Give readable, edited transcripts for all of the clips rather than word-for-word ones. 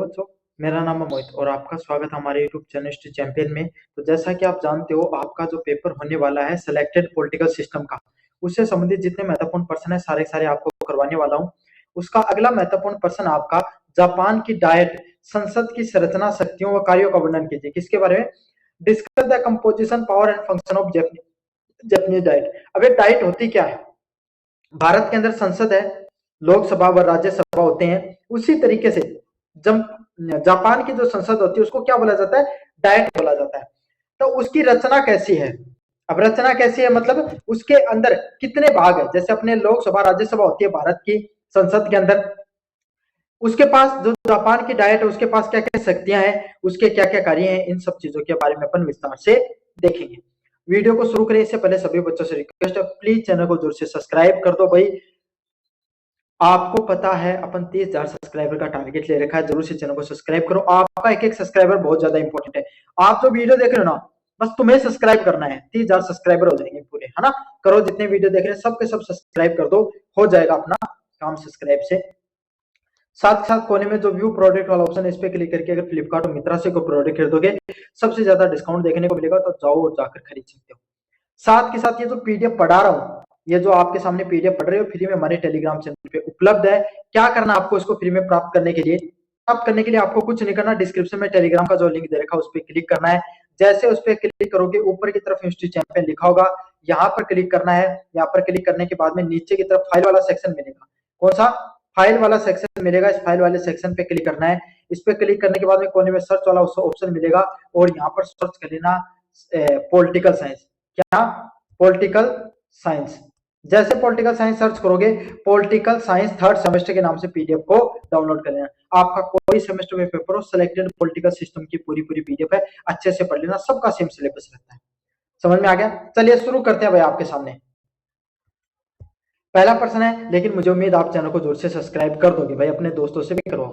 बच्चों, मेरा नाम है मोहित और आपका स्वागत है हमारे यूट्यूब चैनल हिस्ट्री चैंपियन में। तो जैसा कि आप जानते हो, आपका जो पेपर होने वाला है सिलेक्टेड पॉलिटिकल सिस्टम का, उससे संबंधित जितने महत्वपूर्ण प्रश्न है सारे सारे आपको करवाने वाला हूँ। उसका अगला महत्वपूर्ण प्रश्न आपका जापान की डायट, संसद की संरचना, शक्तियों व कार्यों का वर्णन कीजिए। किसके बारे में? Discuss the composition, power and function of Japanese diet. अब ये डाइट होती क्या है? भारत के अंदर संसद है, लोकसभा व राज्यसभा होते हैं। उसी तरीके से जब जापान की जो संसद होती है उसको क्या बोला जाता है? डाइट बोला जाता है। तो उसकी रचना कैसी है? अब रचना कैसी है मतलब उसके अंदर कितने भाग है? जैसे अपने लोकसभा राज्यसभा होती है भारत की संसद के अंदर, उसके पास जो जापान की डाइट है उसके पास क्या क्या शक्तियां हैं, उसके क्या क्या कार्य हैं, इन सब चीजों के बारे में अपन विस्तार से देखेंगे। वीडियो को शुरू करें इससे पहले सभी बच्चों से रिक्वेस्ट है, प्लीज चैनल को जोर से सब्सक्राइब कर दो भाई। आपको पता है अपन 30,000 सब्सक्राइबर का टारगेट ले रखा है, जरूर से चैनल को सब्सक्राइब करो। आपका एक एक सब्सक्राइबर बहुत ज्यादा इंपॉर्टेंट है। आप जो वीडियो देख रहे हो ना, बस तुम्हें सब्सक्राइब करना है, 30,000 सब्सक्राइबर हो जाएंगे पूरे, है ना। करो, जितने वीडियो देख रहे हैं सबके सब सब्सक्राइब कर दो, हो जाएगा अपना काम सब्सक्राइब से। साथ साथ कोने में जो व्यू प्रोडक्ट वाला ऑप्शन है, इस पे क्लिक करके अगर फ्लिपकार्ट और मित्रा से कोई प्रोडक्ट खरीदोगे सबसे ज्यादा डिस्काउंट देखने को मिलेगा, तो जाओ और जाकर खरीद सकते हो। साथ के साथ ये जो पीडीएफ पढ़ा रहा हूँ, ये जो आपके सामने पीडीएफ पढ़ रहे हो, फ्री में हमारे टेलीग्राम चैनल पे उपलब्ध है। क्या करना आपको इसको फ्री में प्राप्त करने के लिए? प्राप्त करने के लिए आपको कुछ नहीं करना, डिस्क्रिप्शन में टेलीग्राम का जो लिंक दे रखा है उस पर क्लिक करना है। जैसे उस पर क्लिक करोगे ऊपर की तरफ हिस्ट्री चैंपियन लिखा होगा, यहाँ पर क्लिक करना है। यहाँ पर क्लिक करने के बाद में नीचे की तरफ फाइल वाला सेक्शन मिलेगा। कौन सा? फाइल वाला सेक्शन मिलेगा। इस फाइल वाले सेक्शन पे क्लिक करना है। इस पे क्लिक करने के बाद में कोने में सर्च वाला ऑप्शन मिलेगा और यहाँ पर सर्च कर लेना पॉलिटिकल साइंस। क्या? Political science. जैसे पॉलिटिकल साइंस सर्च करोगे, पॉलिटिकल साइंस थर्ड सेमेस्टर के नाम से पीडीएफ को डाउनलोड कर लेना। आपका कोई सेमेस्टर में पेपर हो, सिलेक्टेड पॉलिटिकल सिस्टम की पूरी पूरी पीडीएफ है, अच्छे से पढ़ लेना, सबका सेम सिलेबस रहता है। समझ में आ गया? चलिए शुरू करते हैं भाई। आपके सामने पहला प्रश्न है, लेकिन मुझे उम्मीद आप चैनल को जोर से सब्सक्राइब कर दोगे भाई, अपने दोस्तों से भी करो।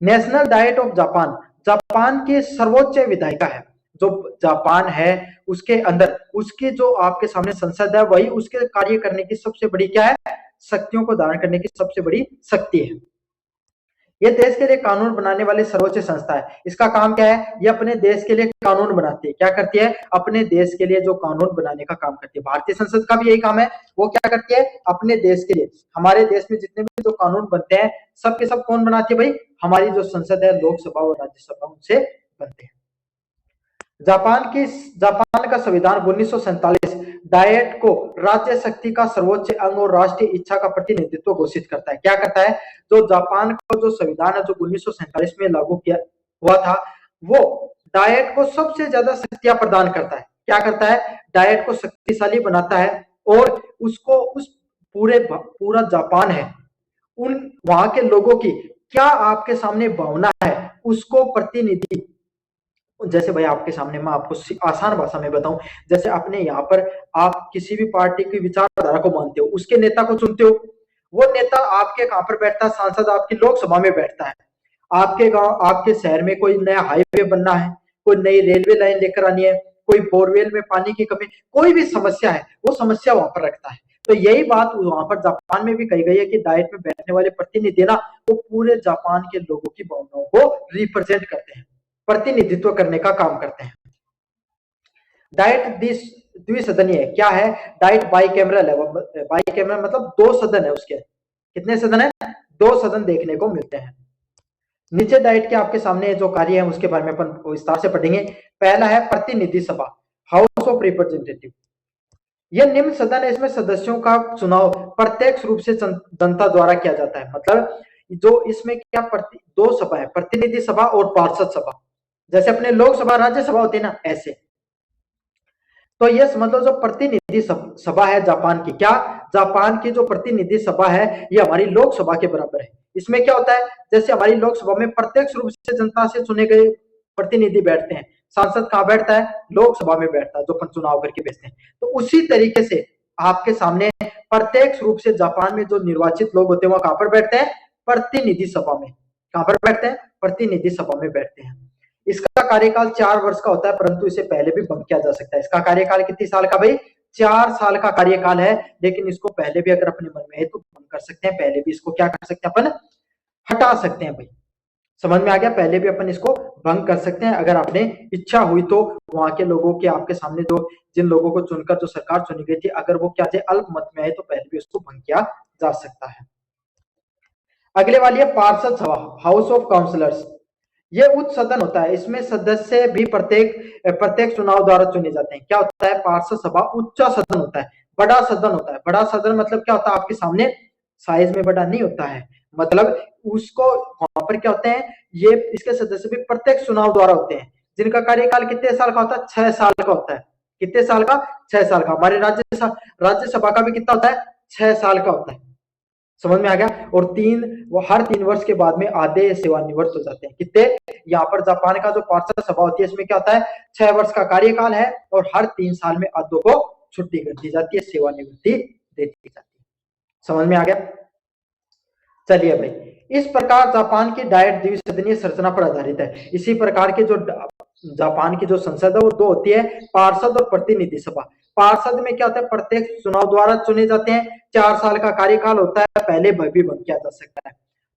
National diet of Japan, Japan की सर्वोच्च विधायिका है। जो जापान है उसके अंदर उसकी जो आपके सामने संसद है, वही उसके कार्य करने की सबसे बड़ी क्या है? शक्तियों को धारण करने की सबसे बड़ी शक्ति है। ये देश के लिए कानून बनाने वाली सर्वोच्च संस्था है। इसका काम क्या है? ये अपने देश के लिए कानून बनाती है। क्या करती है? अपने देश के लिए जो कानून बनाने का काम करती है। भारतीय संसद का भी यही काम है। वो क्या करती है? अपने देश के लिए, हमारे देश में जितने भी जो कानून बनते हैं सब के सब कौन बनाती है भाई? हमारी जो संसद है, लोकसभा और राज्यसभा, उनसे बनते हैं। जापान का संविधान 1947 डाइट को राज्य शक्ति का सर्वोच्च अंग और राष्ट्रीय इच्छा का प्रतिनिधित्व घोषित करता है। क्या करता है? जो जापान का जो संविधान है, जो 1947 में लागू किया हुआ था, वो डाइट को सबसे ज्यादा शक्तियां प्रदान करता है। क्या करता है? डाइट को शक्तिशाली बनाता है और उसको उस पूरा जापान है, उन वहां के लोगों की क्या आपके सामने भावना है उसको प्रतिनिधि, जैसे भाई आपके सामने मैं आपको आसान भाषा में बताऊं, जैसे अपने यहाँ पर आप किसी भी पार्टी की विचारधारा को मानते हो, उसके नेता को चुनते हो। वो नेता आपके कहां पर बैठता है? सांसद आपकी लोकसभा में बैठता है। आपके गांव, आपके शहर में कोई नया हाईवे बनना है, कोई नई रेलवे लाइन लेकर आनी है, कोई बोरवेल में पानी की कमी, कोई भी समस्या है, वो समस्या वहां पर रखता है। तो यही बात वहां पर जापान में भी कही गई है कि डाइट में बैठने वाले प्रतिनिधि ना, वो पूरे जापान के लोगों की भावनाओं को रिप्रेजेंट करते हैं, प्रतिनिधित्व करने का काम करते हैं। डाइट द्विसदनीय क्या है? डाइट बाई कैमरल है। बाई कैमरल मतलब दो सदन है उसके। कितने सदन है? दो सदन देखने को मिलते हैं। नीचे डाइट के आपके सामने जो कार्य है उसके बारे में अपन विस्तार से पढ़ेंगे। पहला है प्रतिनिधि सभा, हाउस ऑफ रिप्रेजेंटेटिव। यह निम्न सदन है, इसमें सदस्यों का चुनाव प्रत्यक्ष रूप से जनता द्वारा किया जाता है। मतलब जो इसमें क्या दो सभा है, प्रतिनिधि सभा और पार्षद सभा। जैसे अपने लोकसभा राज्यसभा होती है ना, ऐसे। तो ये मतलब जो प्रतिनिधि सभा है जापान की, क्या? जापान की जो प्रतिनिधि सभा है ये हमारी लोकसभा के बराबर है। इसमें क्या होता है? जैसे हमारी लोकसभा में प्रत्यक्ष रूप से जनता से चुने गए प्रतिनिधि बैठते हैं, सांसद कहाँ बैठता है? लोकसभा में बैठता है, जो अपन चुनाव करके भेजते हैं। तो उसी तरीके से आपके सामने प्रत्यक्ष रूप से जापान में जो निर्वाचित लोग होते हैं वो कहां पर बैठते हैं? प्रतिनिधि सभा में। कहां पर बैठते हैं? प्रतिनिधि सभा में बैठते हैं। इसका कार्यकाल 4 वर्ष का होता है, परंतु इसे पहले भी बंद किया जा सकता है। इसका कार्यकाल कितने साल का भाई? 4 साल का कार्यकाल है, लेकिन इसको पहले भी अगर अपने मन में है तो बंद कर सकते हैं, पहले भी इसको क्या कर सकते हैं अपन? हटा सकते हैं भाई। समझ में आ गया। पहले भी अपन इसको भंग कर सकते हैं अगर आपने इच्छा हुई तो। वहां के लोगों के आपके सामने जो जिन लोगों को चुनकर जो सरकार चुनी गई थी, अगर वो क्या थे अल्प मत में आए तो पहले भी उसको भंग किया जा सकता है। अगले वाली है पार्षद सभा, हाउस ऑफ काउंसलर्स। ये उच्च सदन होता है, इसमें सदस्य भी प्रत्येक चुनाव द्वारा चुने जाते हैं। क्या होता है, पार्षद सभा उच्च सदन होता है, बड़ा सदन होता है। बड़ा सदन मतलब क्या होता है, आपके सामने साइज में बड़ा नहीं होता है, मतलब उसको वहां पर क्या होते हैं, ये इसके सदस्य भी प्रत्येक चुनाव द्वारा होते हैं, जिनका कार्यकाल कितने साल का होता है, 6 साल का होता है। कितने साल का, 6 साल का। हमारे राज्यसभा का भी कितना होता है, 6 साल का होता है। समझ में आ गया। और वो हर 3 वर्ष के बाद में आधे सेवानिवृत्त हो जाते हैं। कितने, यहाँ पर जापान का जो पार्षद सभा होती है इसमें क्या होता है, 6 वर्ष का कार्यकाल है और हर 3 साल में आधों को छुट्टी कर दी जाती है, सेवानिवृत्ति दे दी जाती है। समझ में आ गया। चलिए भाई, इस प्रकार जापान की डायट द्विसदनीय संरचना पर आधारित है। इसी प्रकार के जो जापान की जो संसद है वो दो होती है, पार्षद और प्रतिनिधि सभा। पार्षद में क्या होता है, प्रत्येक चुनाव द्वारा चुने जाते हैं, 4 साल का कार्यकाल होता है, पहले भी बंद किया जा सकता है।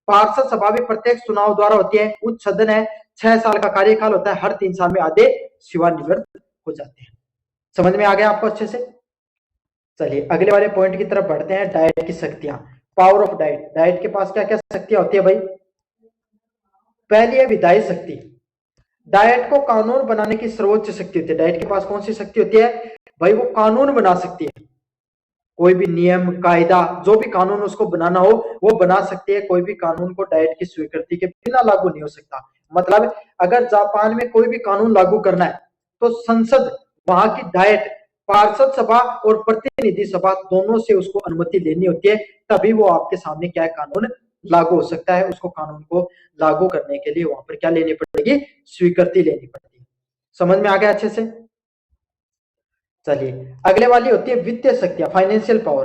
पार्षद सभा भी प्रत्येक चुनाव द्वारा होती है, उच्च सदन है, 6 साल का कार्यकाल होता है, हर 3 साल में आधे सेवानिवृत्त हो जाते हैं। समझ में आ गया आपको अच्छे से। चलिए अगले वाले पॉइंट की तरफ बढ़ते हैं, डाइट की शक्तियां, पावर ऑफ डाइट। डाइट के पास क्या क्या शक्तियां होती है भाई। पहली है विधायी शक्ति। डाइट को कानून बनाने की सर्वोच्च शक्ति होती है। डाइट के पास कौन सी शक्ति होती है भाई, वो कानून बना सकती है। कोई भी नियम कायदा, जो भी कानून उसको बनाना हो वो बना सकती है। कोई भी कानून को डाइट की स्वीकृति के बिना लागू नहीं हो सकता। मतलब अगर जापान में कोई भी कानून लागू करना है तो संसद, वहां की डाइट, पार्षद सभा और प्रतिनिधि सभा दोनों से उसको अनुमति लेनी होती है, तभी वो आपके सामने क्या है, कानून लागू हो सकता है। उसको कानून को लागू करने के लिए वहां पर क्या लेनी पड़ेगी, स्वीकृति लेनी पड़ेगी। समझ में आ गया अच्छे से। चलिए अगले वाली होती है वित्तीय शक्तियां, फाइनेंशियल पावर।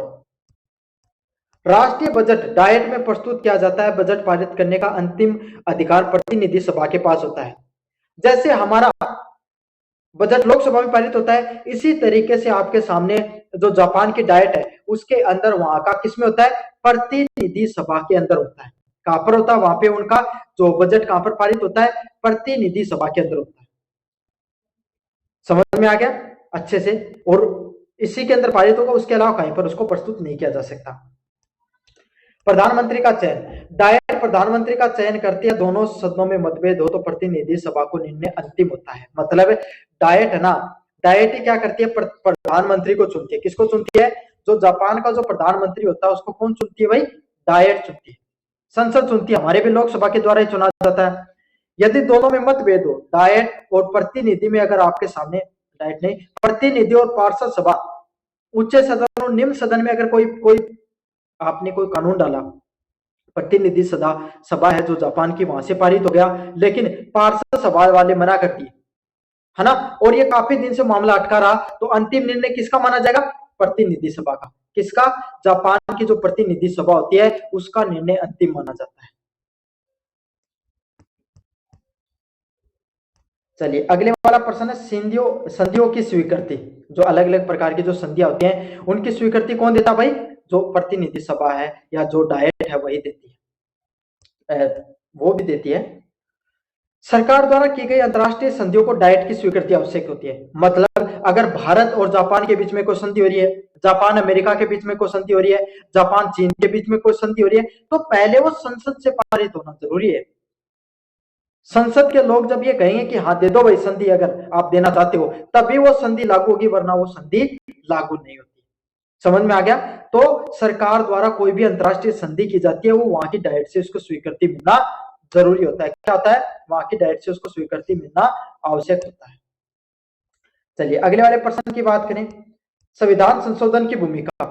राष्ट्रीय बजट डाइट में प्रस्तुत किया जाता है। बजट पारित करने का अंतिम अधिकार प्रतिनिधि सभा के पास होता है। जैसे हमारा बजट लोकसभा में पारित होता है, इसी तरीके से आपके सामने जो जापान की डाइट है उसके अंदर वहां का किसमें होता है, प्रतिनिधि सभा के अंदर होता है। कहां पर होता है, वहां पे उनका जो बजट कहां पर पारित होता है, प्रतिनिधि सभा के अंदर होता है। समझ में आ गया अच्छे से। और इसी के अंदर पारित होगा, उसके अलावा कहीं पर उसको प्रस्तुत नहीं किया जा सकता। प्रधानमंत्री का चयन, डाइट प्रधानमंत्री का चयन करती है। दोनों सदनों में मतभेद हो तो प्रतिनिधि सभा को निर्णय अंतिम होता है। मतलब डाइट है ना, डाइट ही क्या करती है, प्रधानमंत्री को चुनती है। किसको चुनती है, जो जापान का जो प्रधानमंत्री होता है उसको कौन चुनती है भाई, डाइट चुनती है। संसद चुनती है, हमारे भी लोकसभा के द्वारा ही चुना जाता है। यदि दोनों में मतभेद हो, डाइट और प्रतिनिधि में, अगर आपके सामने डाइट नहीं, प्रतिनिधि और पार्षद सभा, उच्च सदन और निम्न सदन में अगर कोई कोई आपने कोई कानून डाला, प्रतिनिधि सभा सभा है जो जापान की, वहां से पारित हो गया, लेकिन पार्षद सभा वाले मना कर दिए, है ना, और ये काफी दिन से मामला अटका रहा, तो अंतिम निर्णय किसका माना जाएगा, प्रतिनिधि सभा का। किसका, जापान की जो प्रतिनिधि सभा होती है उसका निर्णय अंतिम माना जाता है। चलिए अगले वाला प्रश्न है संधियों की स्वीकृति। जो अलग अलग प्रकार की जो संधियां होती हैं उनकी स्वीकृति कौन देता भाई, जो प्रतिनिधि सभा है या जो डाइट है वही देती है, वो भी देती है। सरकार द्वारा की गई अंतरराष्ट्रीय संधियों को डाइट की स्वीकृति आवश्यक होती है। मतलब अगर भारत और जापान के बीच में कोई संधि हो रही है, जापान अमेरिका के बीच में कोई संधि हो रही है, जापान चीन के बीच में कोई संधि हो रही है, तो पहले वो संसद से पारित होना जरूरी है। संसद के लोग जब ये कहेंगे कि हाँ दे दो भाई संधि, अगर आप देना चाहते हो, तभी वो संधि लागू होगी, वरना वो संधि लागू नहीं होती। समझ में आ गया। तो सरकार द्वारा कोई भी अंतरराष्ट्रीय संधि की जाती है, वो वहां की डाइट से उसको स्वीकृति मिलना जरूरी होता है। क्या होता है, वहां की डाइट से उसको स्वीकृति मिलना आवश्यक होता है। चलिए अगले वाले प्रश्न की बात करें, संविधान संशोधन की भूमिका।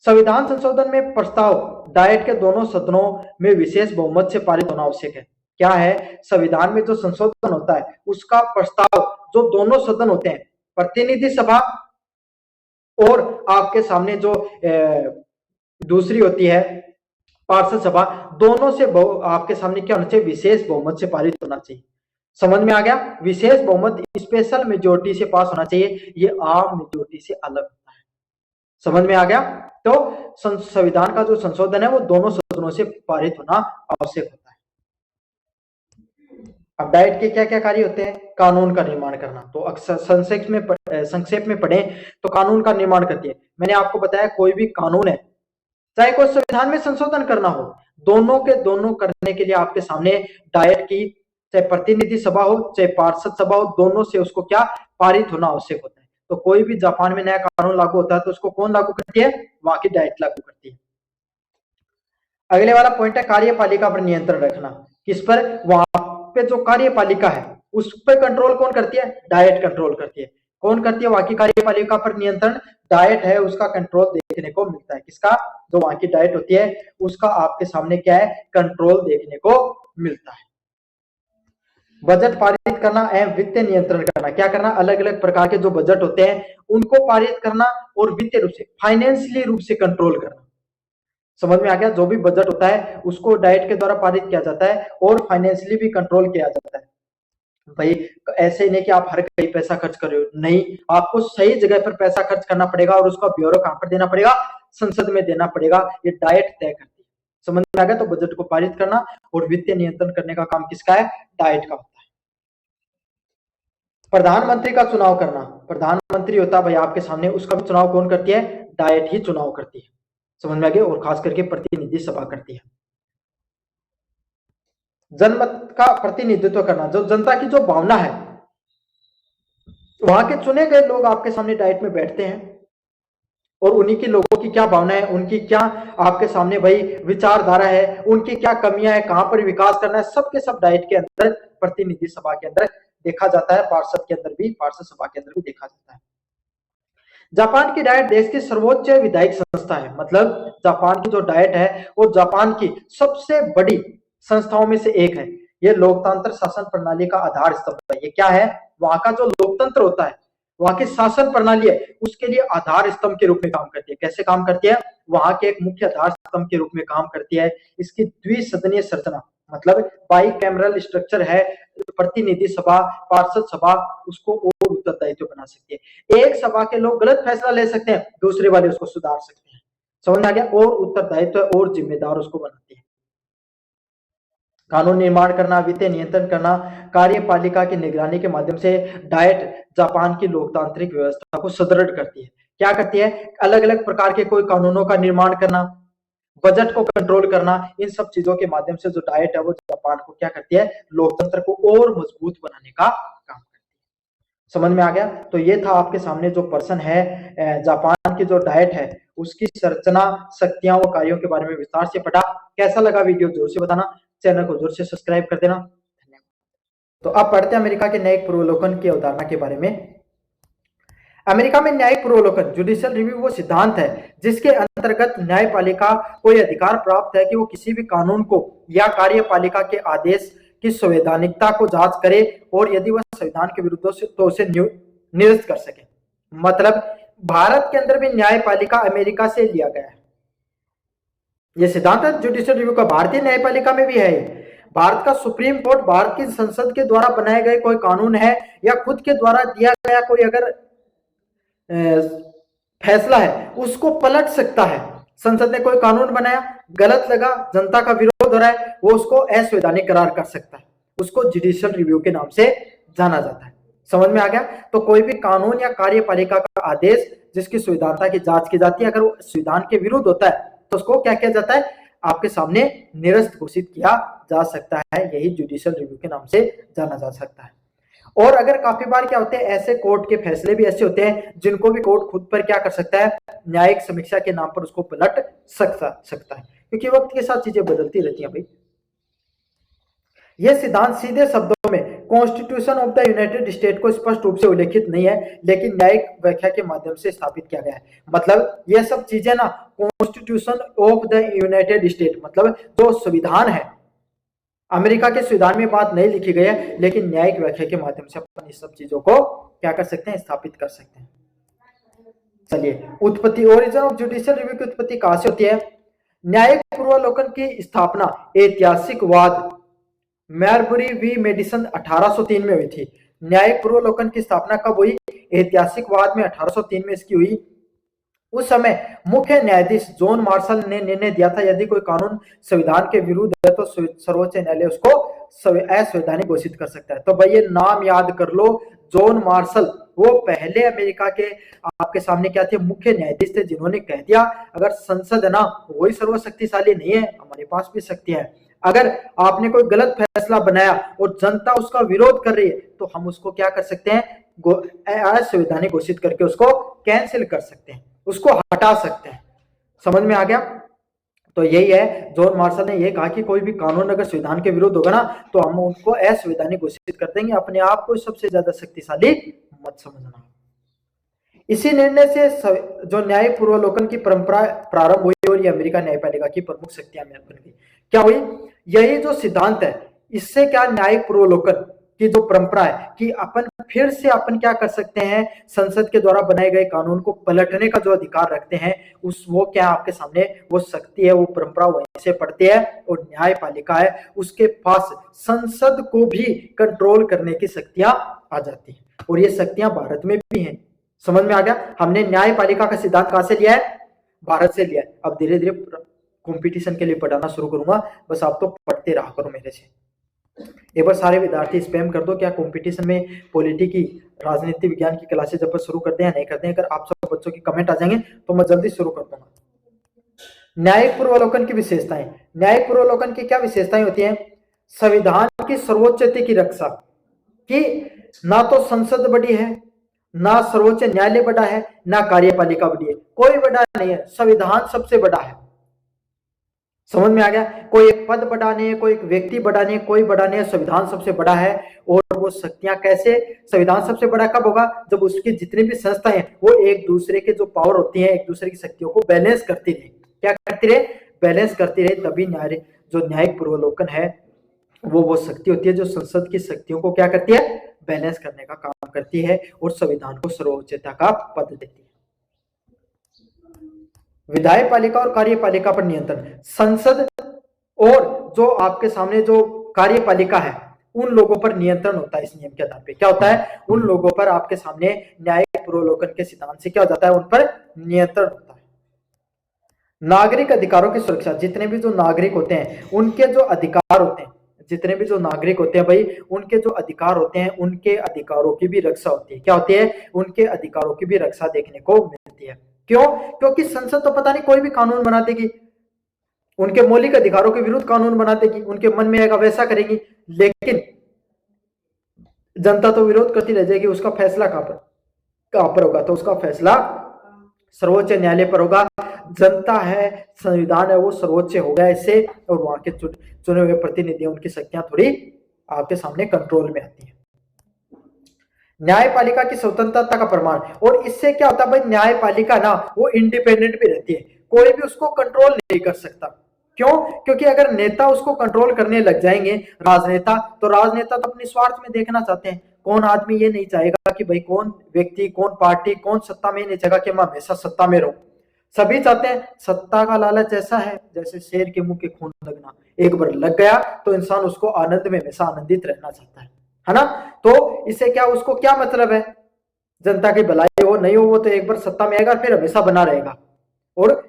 संविधान संशोधन में प्रस्ताव डाइट के दोनों सदनों में विशेष बहुमत से पारित होना आवश्यक है। क्या है, संविधान में जो संशोधन होता है उसका प्रस्ताव जो दोनों सदन होते हैं, प्रतिनिधि सभा और आपके सामने जो दूसरी होती है पार्षद सभा, दोनों से आपके सामने क्या होना चाहिए, विशेष बहुमत से पारित होना चाहिए। समझ में आ गया। विशेष बहुमत स्पेशल मेजोरिटी से पास होना चाहिए, ये आम मेजोरिटी से अलग होता है। समझ में आ गया। तो संविधान का जो संशोधन है वो दोनों सदनों से पारित होना आवश्यक होता है। अब डाइट के क्या क्या कार्य होते हैं? कानून का निर्माण करना। तो अक्सर संक्षेप में पढ़े तो कानून का निर्माण करती है। मैंने आपको बताया कोई भी कानून है, चाहे कोई संविधान में संशोधन करना हो, दोनों के दोनों करने के लिए आपके सामने डाइट की, चाहे प्रतिनिधि सभा हो चाहे पार्षद सभा हो, दोनों से उसको क्या पारित होना आवश्यक होता है। तो कोई भी जापान में नया कानून लागू होता है तो उसको कौन लागू करती है? वहां की डाइट लागू करती है। अगले वाला पॉइंट है कार्यपालिका पर नियंत्रण रखना। किस पर? वहां पे जो कार्यपालिका है उस पर कंट्रोल कौन करती है? डाइट कंट्रोल करती है। कौन करती है वहां की कार्यपालिका पर नियंत्रण? डाइट है, उसका कंट्रोल देखने को मिलता है। किसका? जो वहां की डाइट होती है उसका आपके सामने क्या है? कंट्रोल देखने को मिलता है। बजट पारित करना एवं वित्तीय नियंत्रण करना। क्या करना? अलग अलग प्रकार के जो बजट होते हैं उनको पारित करना और वित्तीय रूप से, फाइनेंशियली रूप से कंट्रोल करना। समझ में आ गया? जो भी बजट होता है उसको डाइट के द्वारा पारित किया जाता है और फाइनेंशियली भी कंट्रोल किया जाता है। भाई ऐसे नहीं कि आप हर कहीं पैसा खर्च कर रहे हो, नहीं, आपको सही जगह पर पैसा खर्च करना पड़ेगा और उसका ब्यौरा कहां पर देना पड़ेगा? संसद में देना पड़ेगा। ये डाइट तय करती है। समझ में आ गया? तो बजट को पारित करना और वित्तीय नियंत्रण करने का काम किसका है? डाइट का होता है। प्रधानमंत्री का चुनाव करना। प्रधानमंत्री होता है भाई आपके सामने, उसका भी चुनाव कौन करती है? डाइट ही चुनाव करती है। समझ में आ गया? और खास करके प्रतिनिधि सभा करती है। जनमत का प्रतिनिधित्व करना, जो जनता की जो भावना है, वहां के चुने गए लोग आपके सामने डाइट में बैठते हैं और उन्हीं के लोगों की क्या भावना है, उनकी क्या आपके सामने भाई विचारधारा है, उनकी क्या कमियां है, कहां पर विकास करना है, सबके सब डाइट के अंदर, प्रतिनिधि सभा के अंदर देखा जाता है। पार्षद के अंदर भी, पार्षद सभा के अंदर भी देखा जाता है। जापान की डाइट देश की सर्वोच्च विधायिक संस्था है। मतलब जापान की जो डाइट है वो जापान की सबसे बड़ी संस्थाओं में से एक है। ये लोकतंत्र शासन प्रणाली का आधार स्तंभ है। ये क्या है? वहां का जो लोकतंत्र होता है, वहां की शासन प्रणाली है, उसके लिए आधार स्तंभ के रूप में काम करती है। कैसे काम करती है? वहां के एक मुख्य आधार स्तंभ के रूप में काम करती है। इसकी द्विसदनीय संरचना, मतलब बाई कैमरल स्ट्रक्चर है। प्रतिनिधि सभा, पार्षद सभा उसको और उत्तरदायित्व बना सकती है। एक सभा के लोग गलत फैसला ले सकते हैं, दूसरे वाले उसको सुधार सकते हैं। समझ में आ गया? और उत्तरदायित्व और जिम्मेदार उसको बनाती है। कानून निर्माण करना, वित्तीय नियंत्रण करना, कार्यपालिका की निगरानी के माध्यम से डाइट जापान की लोकतांत्रिक व्यवस्था को सुदृढ़ करती है। क्या करती है? अलग अलग प्रकार के कोई कानूनों का निर्माण करना, बजट को कंट्रोल करना, इन सब चीजों के माध्यम से जो डाइट है वो जापान को क्या करती है? लोकतंत्र को और मजबूत बनाने का काम करती है। समझ में आ गया? तो ये था आपके सामने जो पर्सन है, जापान की जो डाइट है उसकी संरचना, शक्तियां व कार्यों के बारे में विस्तार से पढ़ा। कैसा लगा वीडियो जोर से बताना, चैनल को जोर से सब्सक्राइब कर देना। धन्यवाद। तो अब पढ़ते हैं अमेरिका के न्यायिक पूर्वावलोकन की अवधारणा के बारे में। अमेरिका में न्यायिक पूर्वावलोकन, जुडिशियल रिव्यू, वो सिद्धांत है जिसके अंतर्गत न्यायपालिका को यह अधिकार प्राप्त है कि वो किसी भी कानून को या कार्यपालिका के आदेश की संवैधानिकता को जांच करे और यदि वह संविधान के विरुद्ध हो तो उसे निरस्त कर सके। मतलब भारत के अंदर भी न्यायपालिका अमेरिका से लिया गया है। यह सिद्धांत है जुडिशियल रिव्यू का, भारतीय न्यायपालिका में भी है। भारत का सुप्रीम कोर्ट भारत की संसद के द्वारा बनाए गए कोई कानून है या खुद के द्वारा दिया गया कोई अगर फैसला है उसको पलट सकता है। संसद ने कोई कानून बनाया, गलत लगा, जनता का विरोध हो रहा है, वो उसको असंवैधानिक करार कर सकता है। उसको जुडिशियल रिव्यू के नाम से जाना जाता है। समझ में आ गया? तो कोई भी कानून या कार्यपालिका का आदेश जिसकी संविधानता की जांच की जाती है, अगर वो संविधान के विरुद्ध होता है तो उसको क्या किया जाता है? आपके सामने निरस्त घोषित किया जा सकता है। यही जुडिशियल रिव्यू के नाम से जाना जा सकता है। और अगर काफी बार क्या होते हैं, ऐसे कोर्ट के फैसले भी ऐसे होते हैं जिनको भी कोर्ट खुद पर क्या कर सकता है? न्यायिक समीक्षा के नाम पर उसको पलट सकता है, क्योंकि वक्त के साथ चीजें बदलती रहती हैं भाई। यह सिद्धांत सीधे शब्दों में constitution of the United state को स्पष्ट रूप से उल्लेखित नहीं है, लेकिन न्यायिक व्याख्या के माध्यम से स्थापित किया गया है। मतलब यह सब चीजें ना constitution of the United state, मतलब जो संविधान है, अमेरिका के संविधान में बात नहीं लिखी गई है, लेकिन न्यायिक व्याख्या के माध्यम से अपन इस सब चीजों को क्या कर सकते हैं? स्थापित कर सकते हैं। चलिए, उत्पत्ति, ओरिजिन ऑफ जुडिशियल रिव्यू की उत्पत्ति कहां से होती है? न्यायिक पूर्वावलोकन की स्थापना ऐतिहासिकवाद मैरबरी वी मेडिसन 1803 में हुई थी। न्यायिक पूर्वावलोकन की स्थापना कब हुई? ऐतिहासिकवाद में 1803 में इसकी हुई। उस समय मुख्य न्यायाधीश जॉन मार्शल ने निर्णय दिया था यदि कोई कानून संविधान के विरुद्ध है तो सर्वोच्च न्यायालय उसको असंवैधानिक घोषित कर सकता है। तो भाई ये नाम याद कर लो, जॉन मार्शल, वो पहले अमेरिका के आपके सामने क्या थे, मुख्य न्यायाधीश थे, जिन्होंने कह दिया अगर संसद है ना वही सर्वशक्तिशाली नहीं है, हमारे पास भी शक्तियां है, अगर आपने कोई गलत फैसला बनाया और जनता उसका विरोध कर रही है तो हम उसको क्या कर सकते हैं, असंवैधानिक घोषित करके उसको कैंसिल कर सकते हैं, उसको हटा सकते हैं। समझ में आ गया? तो यही है, जॉन मार्शल ने यह कहा कि कोई भी कानून अगर संविधान के विरुद्ध होगा ना तो हम उनको असंवैधानिक घोषित कर देंगे, अपने आप को सबसे ज्यादा शक्तिशाली मत समझना। इसी निर्णय से जो न्यायिक पूर्वावलोकन की परंपरा प्रारंभ हुई और ये अमेरिका न्यायपालिका की प्रमुख शक्तियां बन गई। क्या हुई? यही जो सिद्धांत है, इससे क्या न्यायिक पूर्वावलोकन की जो परंपरा है कि अपन फिर से अपन क्या कर सकते हैं, संसद के द्वारा बनाए गए कानून को पलटने का जो अधिकार रखते हैं, उस वो क्या आपके सामने वो शक्ति है, वो परंपरा वहीं से पड़ती है। और न्यायपालिका है, उसके पास संसद को भी कंट्रोल करने की शक्तियां आ जाती है, और ये शक्तियां भारत में भी हैं। समझ में आ गया? हमने न्यायपालिका का सिद्धांत कहां से लिया है? भारत से लिया है। अब धीरे धीरे कंपटीशन के लिए पढ़ाना शुरू करूंगा, बस आप तो पढ़ते रहा करो मेरे से। एक बार सारे विद्यार्थी स्पैम कर दो, क्या कंपटीशन में पॉलिटी की, राजनीति विज्ञान की क्लासेस जब शुरू करते हैं नहीं करते हैं, अगर आप सब बच्चों की कमेंट आ जाएंगे तो मैं जल्दी शुरू कर दूंगा। न्यायिक पूर्वावलोकन की विशेषताएं। न्यायिक पूर्वावलोकन की क्या विशेषताएं होती हैं? संविधान की सर्वोच्चता की रक्षा, कि ना तो संसद बड़ी है, ना सर्वोच्च न्यायालय बड़ा है, ना कार्यपालिका बड़ी है, कोई बड़ा नहीं है, संविधान सबसे बड़ा है। समझ में आ गया? कोई एक पद बड़ा नहीं है, कोई एक व्यक्ति बड़ा नहीं है, कोई बड़ा नहीं है, संविधान सबसे बड़ा है। और वो शक्तियां कैसे, संविधान सबसे बड़ा कब होगा? जब उसकी जितनी भी संस्थाएं हैं वो एक दूसरे के जो पावर होती है, एक दूसरे की शक्तियों को बैलेंस करती रहे। क्या करती रहे? बैलेंस करती रहे, तभी जो न्यायिक पूर्वावलोकन है वो शक्ति होती है जो संसद की शक्तियों को क्या करती है, बैलेंस करने का काम करती है और संविधान को सर्वोच्चता का पद देती है। विधायी पालिका और कार्यपालिका पर नियंत्रण। संसद और जो आपके सामने जो कार्यपालिका है उन लोगों पर नियंत्रण होता है। इस नियम के आधार पे क्या होता है, उन लोगों पर आपके सामने न्यायिक पूर्वावलोकन के सिद्धांत से क्या हो जाता है, उन पर नियंत्रण होता है। नागरिक अधिकारों की सुरक्षा। जितने भी जो नागरिक होते हैं उनके जो अधिकार होते हैं, जितने भी जो नागरिक होते हैं भाई, उनके जो अधिकार होते हैं, उनके अधिकारों की भी रक्षा होती है। क्या होती है? उनके अधिकारों की भी रक्षा देखने को मिलती है। क्यों? क्योंकि संसद तो पता नहीं कोई भी कानून बना देगी, उनके मौलिक अधिकारों के विरुद्ध कानून बना देगी, उनके मन में आएगा वैसा करेगी, लेकिन जनता तो विरोध करती रह जाएगी। उसका फैसला कहां पर होगा? तो उसका फैसला सर्वोच्च न्यायालय पर होगा। जनता है, संविधान है, वो सर्वोच्च हो गया इससे, और वहां के चुने हुए प्रतिनिधि, उनकी शक्तियां थोड़ी आपके सामने कंट्रोल में आती है। न्यायपालिका की स्वतंत्रता का प्रमाण। और इससे क्या होता है भाई, न्यायपालिका ना वो इंडिपेंडेंट भी रहती है, कोई भी उसको कंट्रोल नहीं कर सकता। क्यों? क्योंकि अगर नेता उसको कंट्रोल करने लग जाएंगे, राजनेता, तो राजनेता तो अपने स्वार्थ में देखना चाहते हैं। कौन आदमी ये नहीं चाहेगा कि भाई कौन व्यक्ति, कौन पार्टी, कौन सत्ता में नहीं चाहेगा कि मैं हमेशा सत्ता में रहूं। सभी चाहते हैं। सत्ता का लालच ऐसा है जैसे शेर के मुंह के खून लगना, एक बार लग गया तो इंसान उसको आनंद में हमेशा आनंदित रहना चाहता है ना? तो इससे क्या, उसको क्या मतलब है, जनता की भलाई हो नहीं हो, वो तो एक बार सत्ता में आएगा फिर हमेशा बना रहेगा, और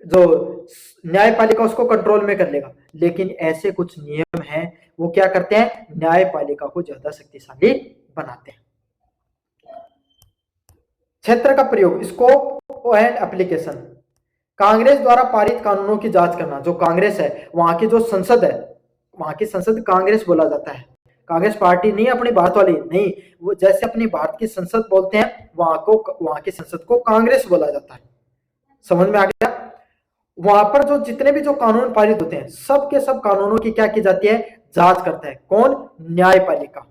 जो न्यायपालिका उसको कंट्रोल में कर लेगा। लेकिन ऐसे कुछ नियम हैं, वो क्या करते हैं, न्यायपालिका को ज्यादा शक्तिशाली बनाते हैं। क्षेत्र का प्रयोग, स्कोप एंड एप्लीकेशन। कांग्रेस द्वारा पारित कानूनों की जांच करना। जो कांग्रेस है, वहां की जो संसद है, वहां की संसद कांग्रेस बोला जाता है। कांग्रेस पार्टी नहीं अपनी भारत वाली, नहीं, वो जैसे अपनी भारत की संसद बोलते हैं, वहां की संसद को कांग्रेस बोला जाता है। समझ में आ गया? वहां पर जो जितने भी जो कानून पारित होते हैं, सब के सब कानूनों की क्या की जाती है, जांच करता है। कौन? न्यायपालिका।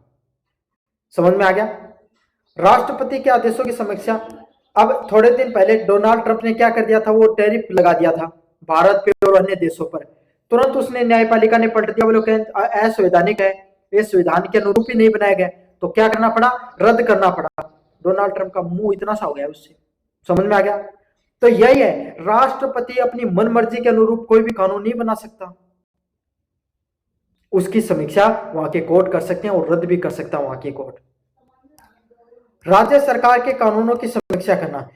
समझ में आ गया? राष्ट्रपति के आदेशों की समीक्षा। अब थोड़े दिन पहले डोनाल्ड ट्रंप ने क्या कर दिया था, वो टैरिफ लगा दिया था भारत पे और अन्य देशों पर। तुरंत उसने न्यायपालिका ने पलट दिया, वो लोग असंवैधानिक है, ये संविधान के अनुरूप ही नहीं बनाया गया, तो क्या करना पड़ा, रद्द करना पड़ा। डोनाल्ड ट्रंप का मुंह इतना सा हो गया उससे। समझ में आ गया? तो यही है, राष्ट्रपति अपनी मन मर्जी के अनुरूप कोई भी कानून नहीं बना सकता। उसकी समीक्षा वहां के कोर्ट कर सकते हैं और रद्द भी कर सकता है वहां की कोर्ट। राज्य सरकार के कानूनों की समीक्षा करना।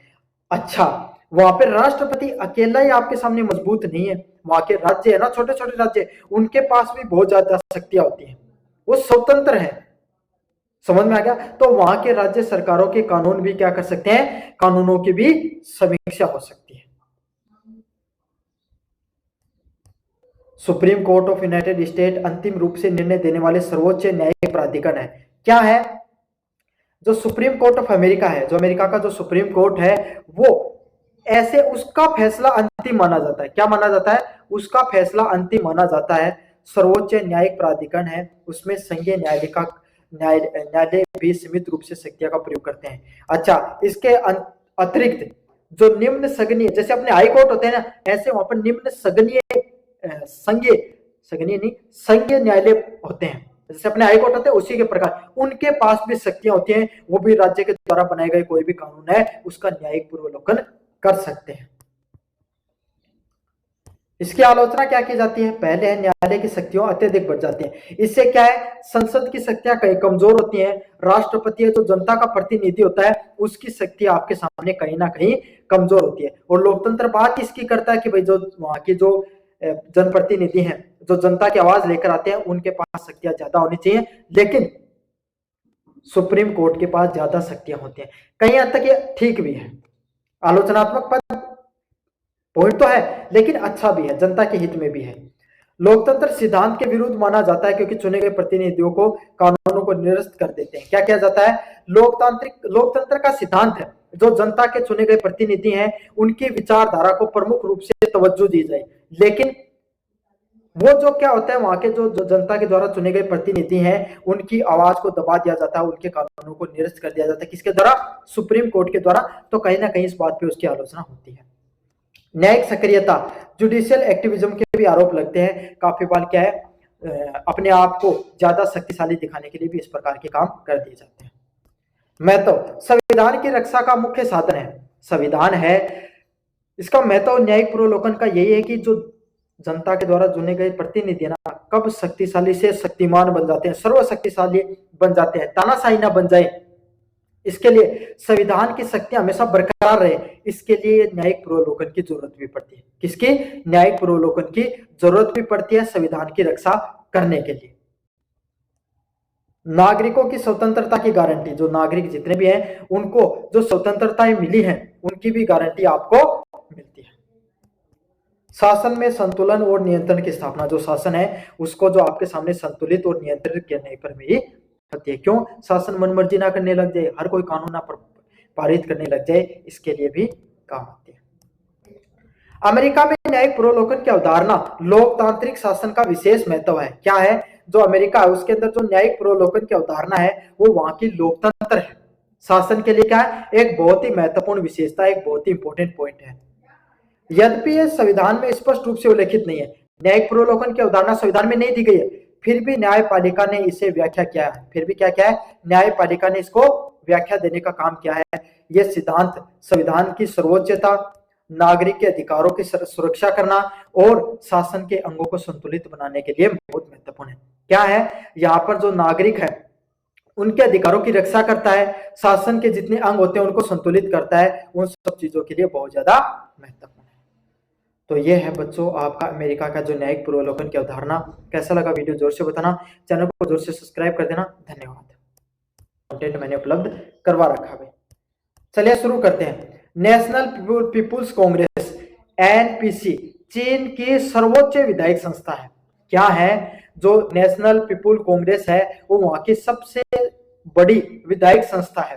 अच्छा, वहां पे राष्ट्रपति अकेला ही आपके सामने मजबूत नहीं है, वहां के राज्य है ना, छोटे छोटे राज्य, उनके पास भी बहुत ज्यादा शक्तियां होती हैं। वो स्वतंत्र है। समझ में आ गया? तो वहां के राज्य सरकारों के कानून भी क्या कर सकते हैं, कानूनों की भी समीक्षा हो सकती है। Supreme court of United state अंतिम रूप से निर्णय देने वाले सर्वोच्च न्यायिक प्राधिकरण है। क्या है? जो सुप्रीम कोर्ट ऑफ अमेरिका है, जो अमेरिका का जो सुप्रीम कोर्ट है, वो ऐसे उसका फैसला अंतिम माना जाता है। क्या माना जाता है? उसका फैसला अंतिम माना जाता है। सर्वोच्च न्यायिक प्राधिकरण है, उसमें संघीय न्यायालय भी सीमित रूप से शक्तियां का प्रयोग करते हैं। अच्छा, इसके अतिरिक्त जो निम्न सदनीय, जैसे अपने हाई कोर्ट होते हैं ना, ऐसे वहां पर निम्न सदनीय संघीय न्यायालय होते हैं। जैसे अपने हाई कोर्ट होते हैं उसी के प्रकार उनके पास भी शक्तियां होती हैं। वो भी राज्य के द्वारा बनाए गए कोई भी कानून है उसका न्यायिक पूर्वावलोकन कर सकते हैं। इसकी आलोचना क्या की जाती है? पहले है न्यायालय की शक्तियां अत्यधिक बढ़ जाती हैं। इससे क्या है, संसद की शक्तियां कहीं कमजोर होती हैं। राष्ट्रपति है जो जनता का प्रतिनिधि होता है, उसकी शक्ति आपके सामने कहीं ना कहीं कमजोर होती है। और लोकतंत्र बात इसकी करता है कि भाई जो वहां की जो जनप्रतिनिधि हैं, जो जनता की आवाज लेकर आते हैं, उनके पास शक्तियां ज्यादा होनी चाहिए। लेकिन सुप्रीम कोर्ट के पास ज्यादा शक्तियां होती हैं। कहीं हद तक ये ठीक भी है, आलोचनात्मक पद पॉइंट तो है, लेकिन अच्छा भी है, जनता के हित में भी है। लोकतंत्र सिद्धांत के विरुद्ध माना जाता है क्योंकि चुने गए प्रतिनिधियों को कानूनों को निरस्त कर देते हैं। क्या किया जाता है? लोकतंत्र का सिद्धांत है जो जनता के चुने गए प्रतिनिधि हैं उनकी विचारधारा को प्रमुख रूप से तवज्जो दी जाए। लेकिन वो जो क्या होता है, वहां के जो जनता के द्वारा चुने गए प्रतिनिधि हैं उनकी आवाज को दबा दिया जाता है, उनके कानूनों को निरस्त कर दिया जाता है। किसके द्वारा? सुप्रीम कोर्ट के द्वारा। तो कहीं ना कहीं इस बात पे उसकी आलोचना होती है। न्यायिक सक्रियता, जुडिशियल एक्टिविज्म के भी आरोप लगते हैं। काफी बार क्या है, अपने आप को ज्यादा शक्तिशाली दिखाने के लिए भी इस प्रकार के काम कर दिए जाते हैं। महत्व, संविधान की रक्षा का मुख्य साधन है। संविधान है, इसका महत्व न्यायिक पूर्वावलोकन का यही है कि जो जनता के द्वारा चुने गए प्रतिनिधि ना कब शक्तिशाली से शक्तिमान बन जाते हैं, सर्वशक्तिशाली बन जाते हैं, तानाशाही ना बन जाए। इसके लिए संविधान की शक्ति हमेशा बरकरार रहे, इसके लिए न्यायिक पूर्वावलोकन की जरूरत भी पड़ती है। किसकी? न्यायिक पूर्वावलोकन की जरूरत भी पड़ती है संविधान की रक्षा करने के लिए। नागरिकों की स्वतंत्रता की गारंटी, जो नागरिक जितने भी हैं उनको जो स्वतंत्रताएं मिली हैं उनकी भी गारंटी आपको मिलती है। शासन में संतुलन और नियंत्रण की स्थापना, जो शासन है उसको जो आपके सामने संतुलित और नियंत्रित करने पर भी होती है। क्यों? शासन मनमर्जी ना करने लग जाए, हर कोई कानून ना पारित करने लग जाए, इसके लिए भी काम आती है। अमेरिका में न्यायिक पूर्वावलोकन की अवधारणा लोकतांत्रिक शासन का विशेष महत्व है। क्या है? जो अमेरिका है उसके अंदर जो न्यायिक पूर्वावलोकन की अवधारणा है वो वहां की लोकतंत्र है, शासन के लिए क्या है, एक बहुत ही महत्वपूर्ण विशेषता, एक बहुत ही इंपॉर्टेंट पॉइंट है। यद्यपि यह संविधान में स्पष्ट रूप से उल्लेखित नहीं है, न्यायिक पूर्वावलोकन की अवधारणा संविधान में नहीं दी गई है, फिर भी न्यायपालिका ने इसे व्याख्या किया है। फिर भी क्या क्या है, न्यायपालिका ने इसको व्याख्या देने का काम किया है। यह सिद्धांत संविधान की सर्वोच्चता, नागरिक के अधिकारों की सुरक्षा करना और शासन के अंगों को संतुलित बनाने के लिए बहुत महत्वपूर्ण है। क्या है, यहाँ पर जो नागरिक है उनके अधिकारों की रक्षा करता है, शासन के जितने अंग होते हैं उनको संतुलित करता है, उन सब चीजों के लिए बहुत ज्यादा महत्वपूर्ण है। तो ये है बच्चों आपका अमेरिका का जो न्यायिक पूर्वावलोकन की अवधारणा। कैसा लगा वीडियो जोर से बताना, चैनल को जोर से सब्सक्राइब कर देना। धन्यवाद। कंटेंट मैंने उपलब्ध करवा रखा है। चलिए शुरू करते हैं। नेशनल पीपुल्स कांग्रेस एनपीसी चीन की सर्वोच्च विधायक संस्था है। क्या है? जो नेशनल पीपुल कांग्रेस है वो वहां की सबसे बड़ी विधायक संस्था है।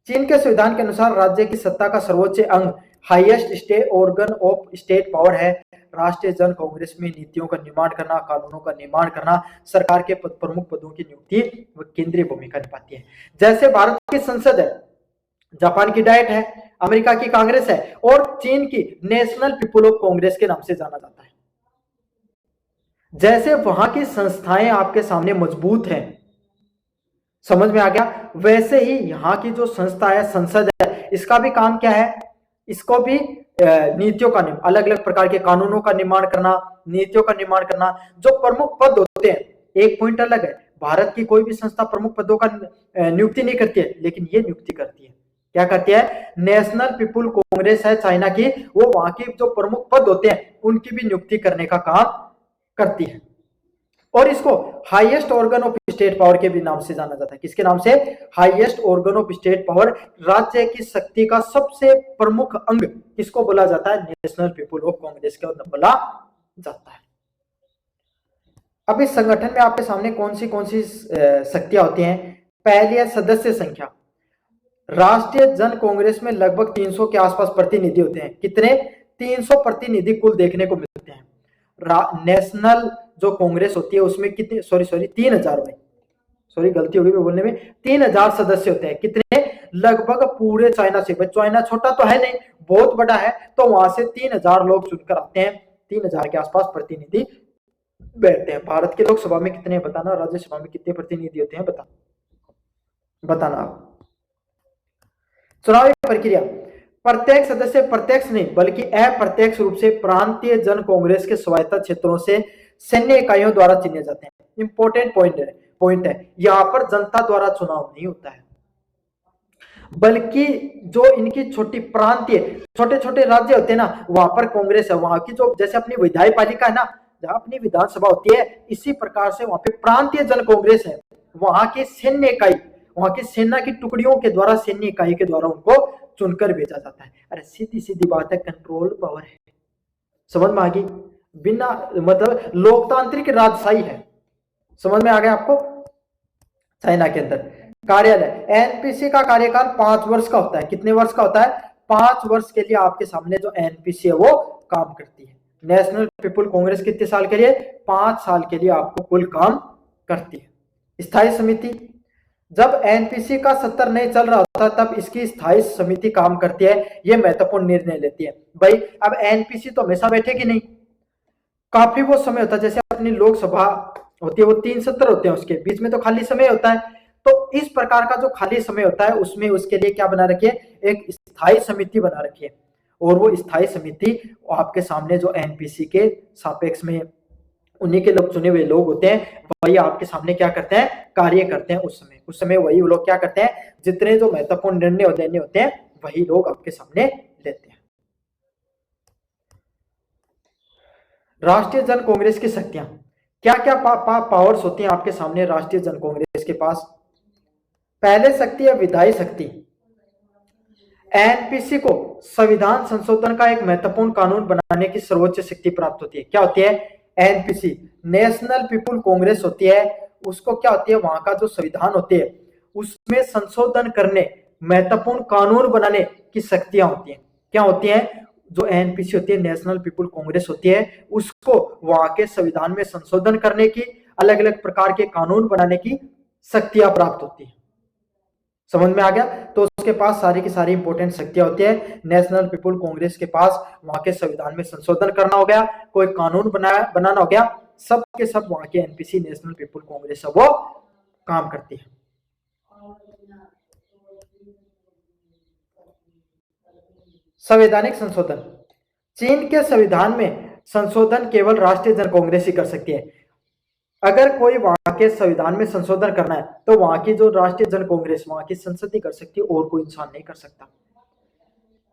चीन के संविधान के अनुसार राज्य की सत्ता का सर्वोच्च अंग highest state organ of state power है। राष्ट्रीय जन कांग्रेस में नीतियों का निर्माण करना, कानूनों का निर्माण करना, सरकार के प्रमुख पदों की नियुक्ति व केंद्रीय भूमिका निभाती है। जैसे भारत की संसद है, जापान की डाइट है, अमेरिका की कांग्रेस है और चीन की नेशनल पीपुल ऑफ कांग्रेस के नाम से जाना जाता है। जैसे वहां की संस्थाएं आपके सामने मजबूत हैं, समझ में आ गया, वैसे ही यहाँ की जो संस्था है, संसद है, इसका भी काम क्या है, इसको भी नीतियों का, अलग अलग प्रकार के कानूनों का निर्माण करना, नीतियों का निर्माण करना। जो प्रमुख पद होते हैं, एक पॉइंट अलग है, भारत की कोई भी संस्था प्रमुख पदों का नियुक्ति नहीं करती है, लेकिन ये नियुक्ति करती है। क्या करती है? नेशनल पीपुल कांग्रेस है चाइना की, वो वहां की जो प्रमुख पद होते हैं उनकी भी नियुक्ति करने का काम करती है। और इसको highest organ of state power के भी नाम से जाना जाता है। किसके नाम से? Highest organ of state power. राज्य की शक्ति का सबसे प्रमुख अंग किसको बोला जाता है? नेशनल पीपुल ऑफ कांग्रेस को बोला जाता है। अब इस संगठन में आपके सामने कौन सी शक्तियां होती हैं? पहली है सदस्य संख्या। राष्ट्रीय जन कांग्रेस में लगभग 300 के आसपास प्रतिनिधि होते हैं। कितने? 300 प्रतिनिधि कुल देखने को मिलते हैं। नेशनल जो कांग्रेस होती है उसमें कितने, 3000 में, गलती होगी मैं बोलने में, 3000 सदस्य होते हैं। कितने? लगभग पूरे चाइना से, चाइना छोटा तो है नहीं, बहुत बड़ा है, तो वहां से 3000 लोग चुनकर आते हैं। 3000 के आसपास प्रतिनिधि बैठते हैं। भारत के लोकसभा में कितने बताना, राज्यसभा में कितने प्रतिनिधि होते हैं बताना आप। चुनावी प्रक्रिया, प्रत्येक सदस्य प्रत्यक्ष नहीं बल्कि अप्रत्यक्ष रूप से प्रांतीय जन कांग्रेस के स्वायत्त क्षेत्रों से सैन्य इकाइयों द्वारा चुने जाते हैं। इंपॉर्टेंट पॉइंट है, यहां पर जनता द्वारा चुनाव नहीं होता है, बल्कि जो इनकी छोटी प्रांतीय छोटे छोटे राज्य होते हैं ना, वहां पर कांग्रेस है, वहां की जो जैसे अपनी विधायक पालिका है ना, जहां अपनी विधानसभा होती है, इसी प्रकार से वहां पे प्रांतीय जन कांग्रेस है। वहां की सैन्य इकाई, वहां की सेना की टुकड़ियों के द्वारा, सैन्य इकाई के द्वारा उनको चुनकर भेजा जाता है। अरे सीधी सीधी बात है, कंट्रोल पावर है। समझ में आ गई? बिना मतलब लोकतांत्रिक राजशाही है। समझ में आ गया आपको? चाइना के अंदर कार्यालय, एनपीसी का कार्यकाल 5 वर्ष का होता है। कितने वर्ष का होता है? 5 वर्ष के लिए आपके सामने जो एनपीसी है वो काम करती है। नेशनल पीपुल कांग्रेस कितने साल के लिए? 5 साल के लिए आपको कुल काम करती है। स्थायी समिति, जब एनपीसी का सत्र नहीं चल रहा होता तब इसकी स्थायी समिति काम करती है, ये महत्वपूर्ण निर्णय लेती है। भाई अब एनपीसी तो हमेशा बैठेगी नहीं, काफी वो समय होता है, जैसे अपनी लोकसभा होती है वो 3 सत्र होते हैं, उसके बीच में तो खाली समय होता है। तो इस प्रकार का जो खाली समय होता है उसमें उसके लिए क्या बना रखी है? एक स्थायी समिति बना रखी है। और वो स्थायी समिति आपके सामने जो एनपीसी के सापेक्ष में उन्हीं के लोग, चुने हुए लोग होते हैं, वही आपके सामने क्या करते हैं? कार्य करते हैं। उस समय वही लोग क्या करते हैं? जितने जो महत्वपूर्ण निर्णय लेने होते हैं वही लोग आपके सामने लेते हैं। राष्ट्रीय जन कांग्रेस की शक्तियां क्या क्या पावर्स होती हैं आपके सामने राष्ट्रीय जन कांग्रेस के पास? पहले शक्ति है विधायी शक्ति। एनपीसी को संविधान संशोधन का एक महत्वपूर्ण कानून बनाने की सर्वोच्च शक्ति प्राप्त होती है। क्या होती है? एनपीसी, नेशनल पीपुल कांग्रेस होती है, उसको क्या होती है? वहां का जो संविधान होते हैं उसमें संशोधन करने, महत्वपूर्ण कानून बनाने की शक्तियां होती हैं। क्या होती हैं? जो एनपीसी होती है, नेशनल पीपुल कांग्रेस होती है, उसको वहां के संविधान में संशोधन करने की, अलग अलग प्रकार के कानून बनाने की शक्तियां प्राप्त होती है। समझ में आ गया? तो उसके पास सारी की सारी इंपॉर्टेंट शक्तियां होती है। नेशनल पीपुल कांग्रेस के पास वहां के संविधान में संशोधन करना हो गया, कोई कानून बनाना हो गया, सब के सब वहां के एनपीसी, नेशनल पीपुल कांग्रेस है, वो काम करती है। संवैधानिक संशोधन, चीन के संविधान में संशोधन केवल राष्ट्रीय जन कांग्रेस ही कर सकती है। अगर कोई वहां के संविधान में संशोधन करना है तो वहां की जो राष्ट्रीय जन कांग्रेस, वहां की संसद ही कर सकती है, और कोई इंसान नहीं कर सकता।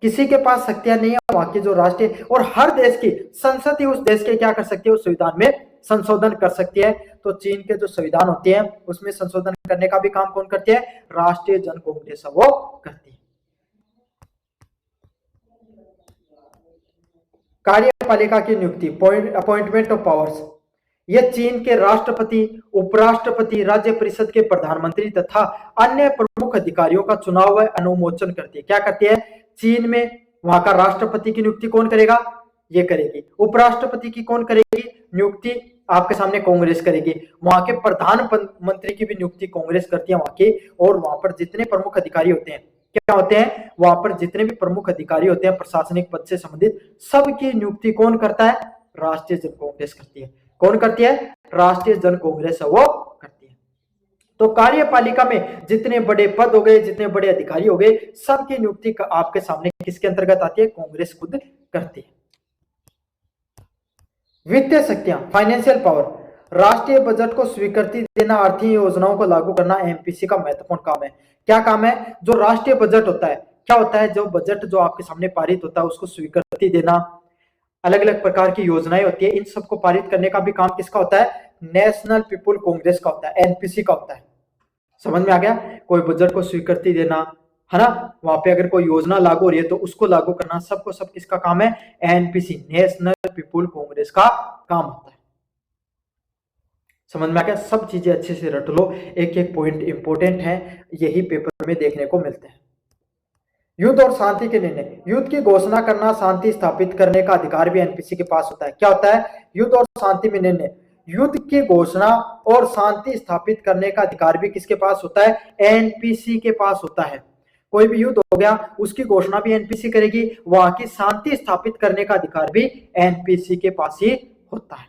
किसी के पास शक्तियां नहीं है वहां की जो राष्ट्रीय, और हर देश की संसद ही उस देश के क्या कर सकती है? उस संविधान में संशोधन कर सकती है। तो चीन के जो संविधान होते हैं उसमें संशोधन करने का भी काम कौन करती है? राष्ट्रीय जन कांग्रेस वो करती है। कार्यपालिका की नियुक्ति, अपॉइंटमेंट ऑफ पावर्स, यह चीन के राष्ट्रपति, उपराष्ट्रपति, राज्य परिषद के प्रधानमंत्री तथा अन्य प्रमुख अधिकारियों का चुनाव व अनुमोदन करती है। क्या करती है? चीन में वहां का राष्ट्रपति की नियुक्ति कौन करेगा? ये करेगी। उपराष्ट्रपति की कौन करेगी नियुक्ति? आपके सामने कांग्रेस करेगी। वहां के प्रधानमंत्री की भी नियुक्ति कांग्रेस करती है वहां की। और वहां पर जितने प्रमुख अधिकारी होते हैं, क्या होते हैं? वहां पर जितने भी प्रमुख अधिकारी होते हैं प्रशासनिक पद से संबंधित, सबकी नियुक्ति कौन करता है? राष्ट्रीय जन कांग्रेस करती है। कौन करती है? राष्ट्रीय जन कांग्रेस है वो करती है। तो कार्यपालिका में जितने बड़े पद हो गए, जितने बड़े अधिकारी हो गए, सबकी नियुक्ति आपके सामने किसके अंतर्गत आती है? कांग्रेस खुद करती है। वित्तीय शक्तियां, फाइनेंशियल पावर, राष्ट्रीय बजट को स्वीकृति देना, आर्थिक योजनाओं को लागू करना एमपीसी का महत्वपूर्ण काम है। क्या काम है? जो राष्ट्रीय बजट होता है, क्या होता है? जो बजट जो आपके सामने पारित होता है उसको स्वीकृति देना, अलग अलग प्रकार की योजनाएं होती है, इन सबको पारित करने का भी काम किसका होता है? नेशनल पीपुल कांग्रेस का होता है, एनपीसी का होता है। समझ में आ गया? कोई बजट को स्वीकृति देना, है ना, वहां पे अगर कोई योजना लागू हो रही है तो उसको लागू करना, सबको सब किसका काम है? एनपीसी, नेशनल पीपुल कांग्रेस का काम होता है। समझ में आ गया? सब चीजें अच्छे से रट लो, एक एक पॉइंट इंपॉर्टेंट है, यही पेपर में देखने को मिलते हैं। युद्ध और शांति के निर्णय, युद्ध की घोषणा करना, शांति स्थापित करने का अधिकार भी एनपीसी के पास होता है। क्या होता है? युद्ध और शांति में निर्णय, युद्ध की घोषणा और शांति स्थापित करने का अधिकार भी किसके पास होता है? एनपीसी के पास होता है। कोई भी युद्ध हो गया, उसकी घोषणा भी एनपीसी करेगी, वहां की शांति स्थापित करने का अधिकार भी एनपीसी के पास ही होता है।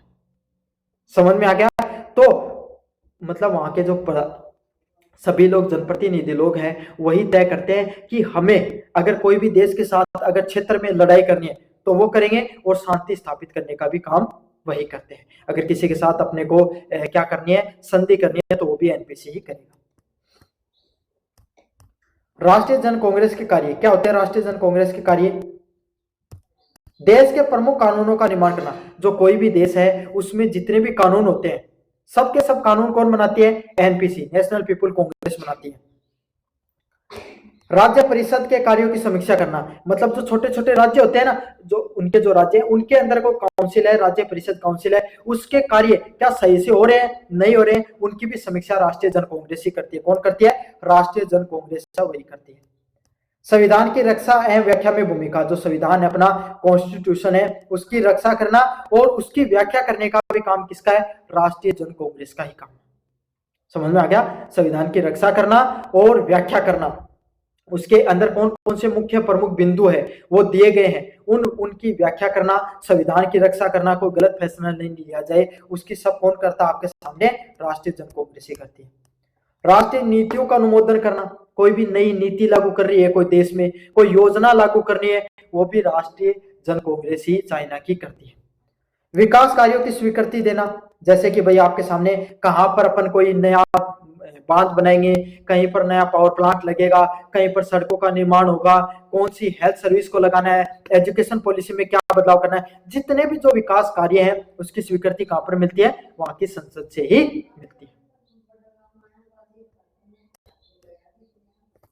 समझ में आ गया? तो मतलब वहां के जो सभी लोग, जनप्रतिनिधि लोग हैं, वही तय करते हैं कि हमें अगर कोई भी देश के साथ अगर क्षेत्र में लड़ाई करनी है तो वो करेंगे, और शांति स्थापित करने का भी काम वही करते हैं। अगर किसी के साथ अपने को क्या करनी है, संधि करनी है, तो वो भी एनपीसी ही करेगा। राष्ट्रीय जन कांग्रेस के कार्य क्या होते हैं? राष्ट्रीय जन कांग्रेस के कार्य देश के प्रमुख कानूनों का निर्माण करना। जो कोई भी देश है उसमें जितने भी कानून होते हैं, सबके सब कानून कौन बनाती है? एनपीसी, नेशनल पीपुल कांग्रेस बनाती है। राज्य परिषद के कार्यों की समीक्षा करना, मतलब जो छोटे छोटे राज्य होते हैं ना, जो उनके जो राज्य हैं उनके अंदर को काउंसिल है, राज्य परिषद काउंसिल है, उसके कार्य क्या सही से हो रहे हैं, नहीं हो रहे हैं, उनकी भी समीक्षा राष्ट्रीय जन कांग्रेस ही करती है। कौन करती है? राष्ट्रीय जन कांग्रेस वही करती है। संविधान की रक्षा एवं व्याख्या में भूमिका, जो संविधान है अपना, कॉन्स्टिट्यूशन है, उसकी रक्षा करना और उसकी व्याख्या करने का भी काम किसका है? राष्ट्रीय जन कांग्रेस का ही काम। समझ में आ गया? संविधान की रक्षा करना और व्याख्या करना, उसके अंदर कौन कौन से मुख्य प्रमुख बिंदु है वो दिए गए हैं, उनकी व्याख्या करना, संविधान की रक्षा करना, कोई गलत फैसला नहीं लिया जाए, उसकी सब कौन करता है आपके सामने? राष्ट्रीय जन कांग्रेस ही करती है। राष्ट्रीय नीतियों का अनुमोदन करना, कोई भी नई नीति लागू कर रही है कोई देश में, कोई योजना लागू करनी है, वो भी राष्ट्रीय जन कांग्रेस ही चाइना की करती है। विकास कार्यों की स्वीकृति देना, जैसे कि भाई आपके सामने कहां पर अपन कोई नया बांध बनाएंगे, कहीं पर नया पावर प्लांट लगेगा, कहीं पर सड़कों का निर्माण होगा, कौन सी हेल्थ सर्विस को लगाना है, एजुकेशन पॉलिसी में क्या बदलाव करना है, जितने भी जो विकास कार्य हैं उसकी स्वीकृति कहां पर मिलती है? वहां की संसद से ही मिलती है।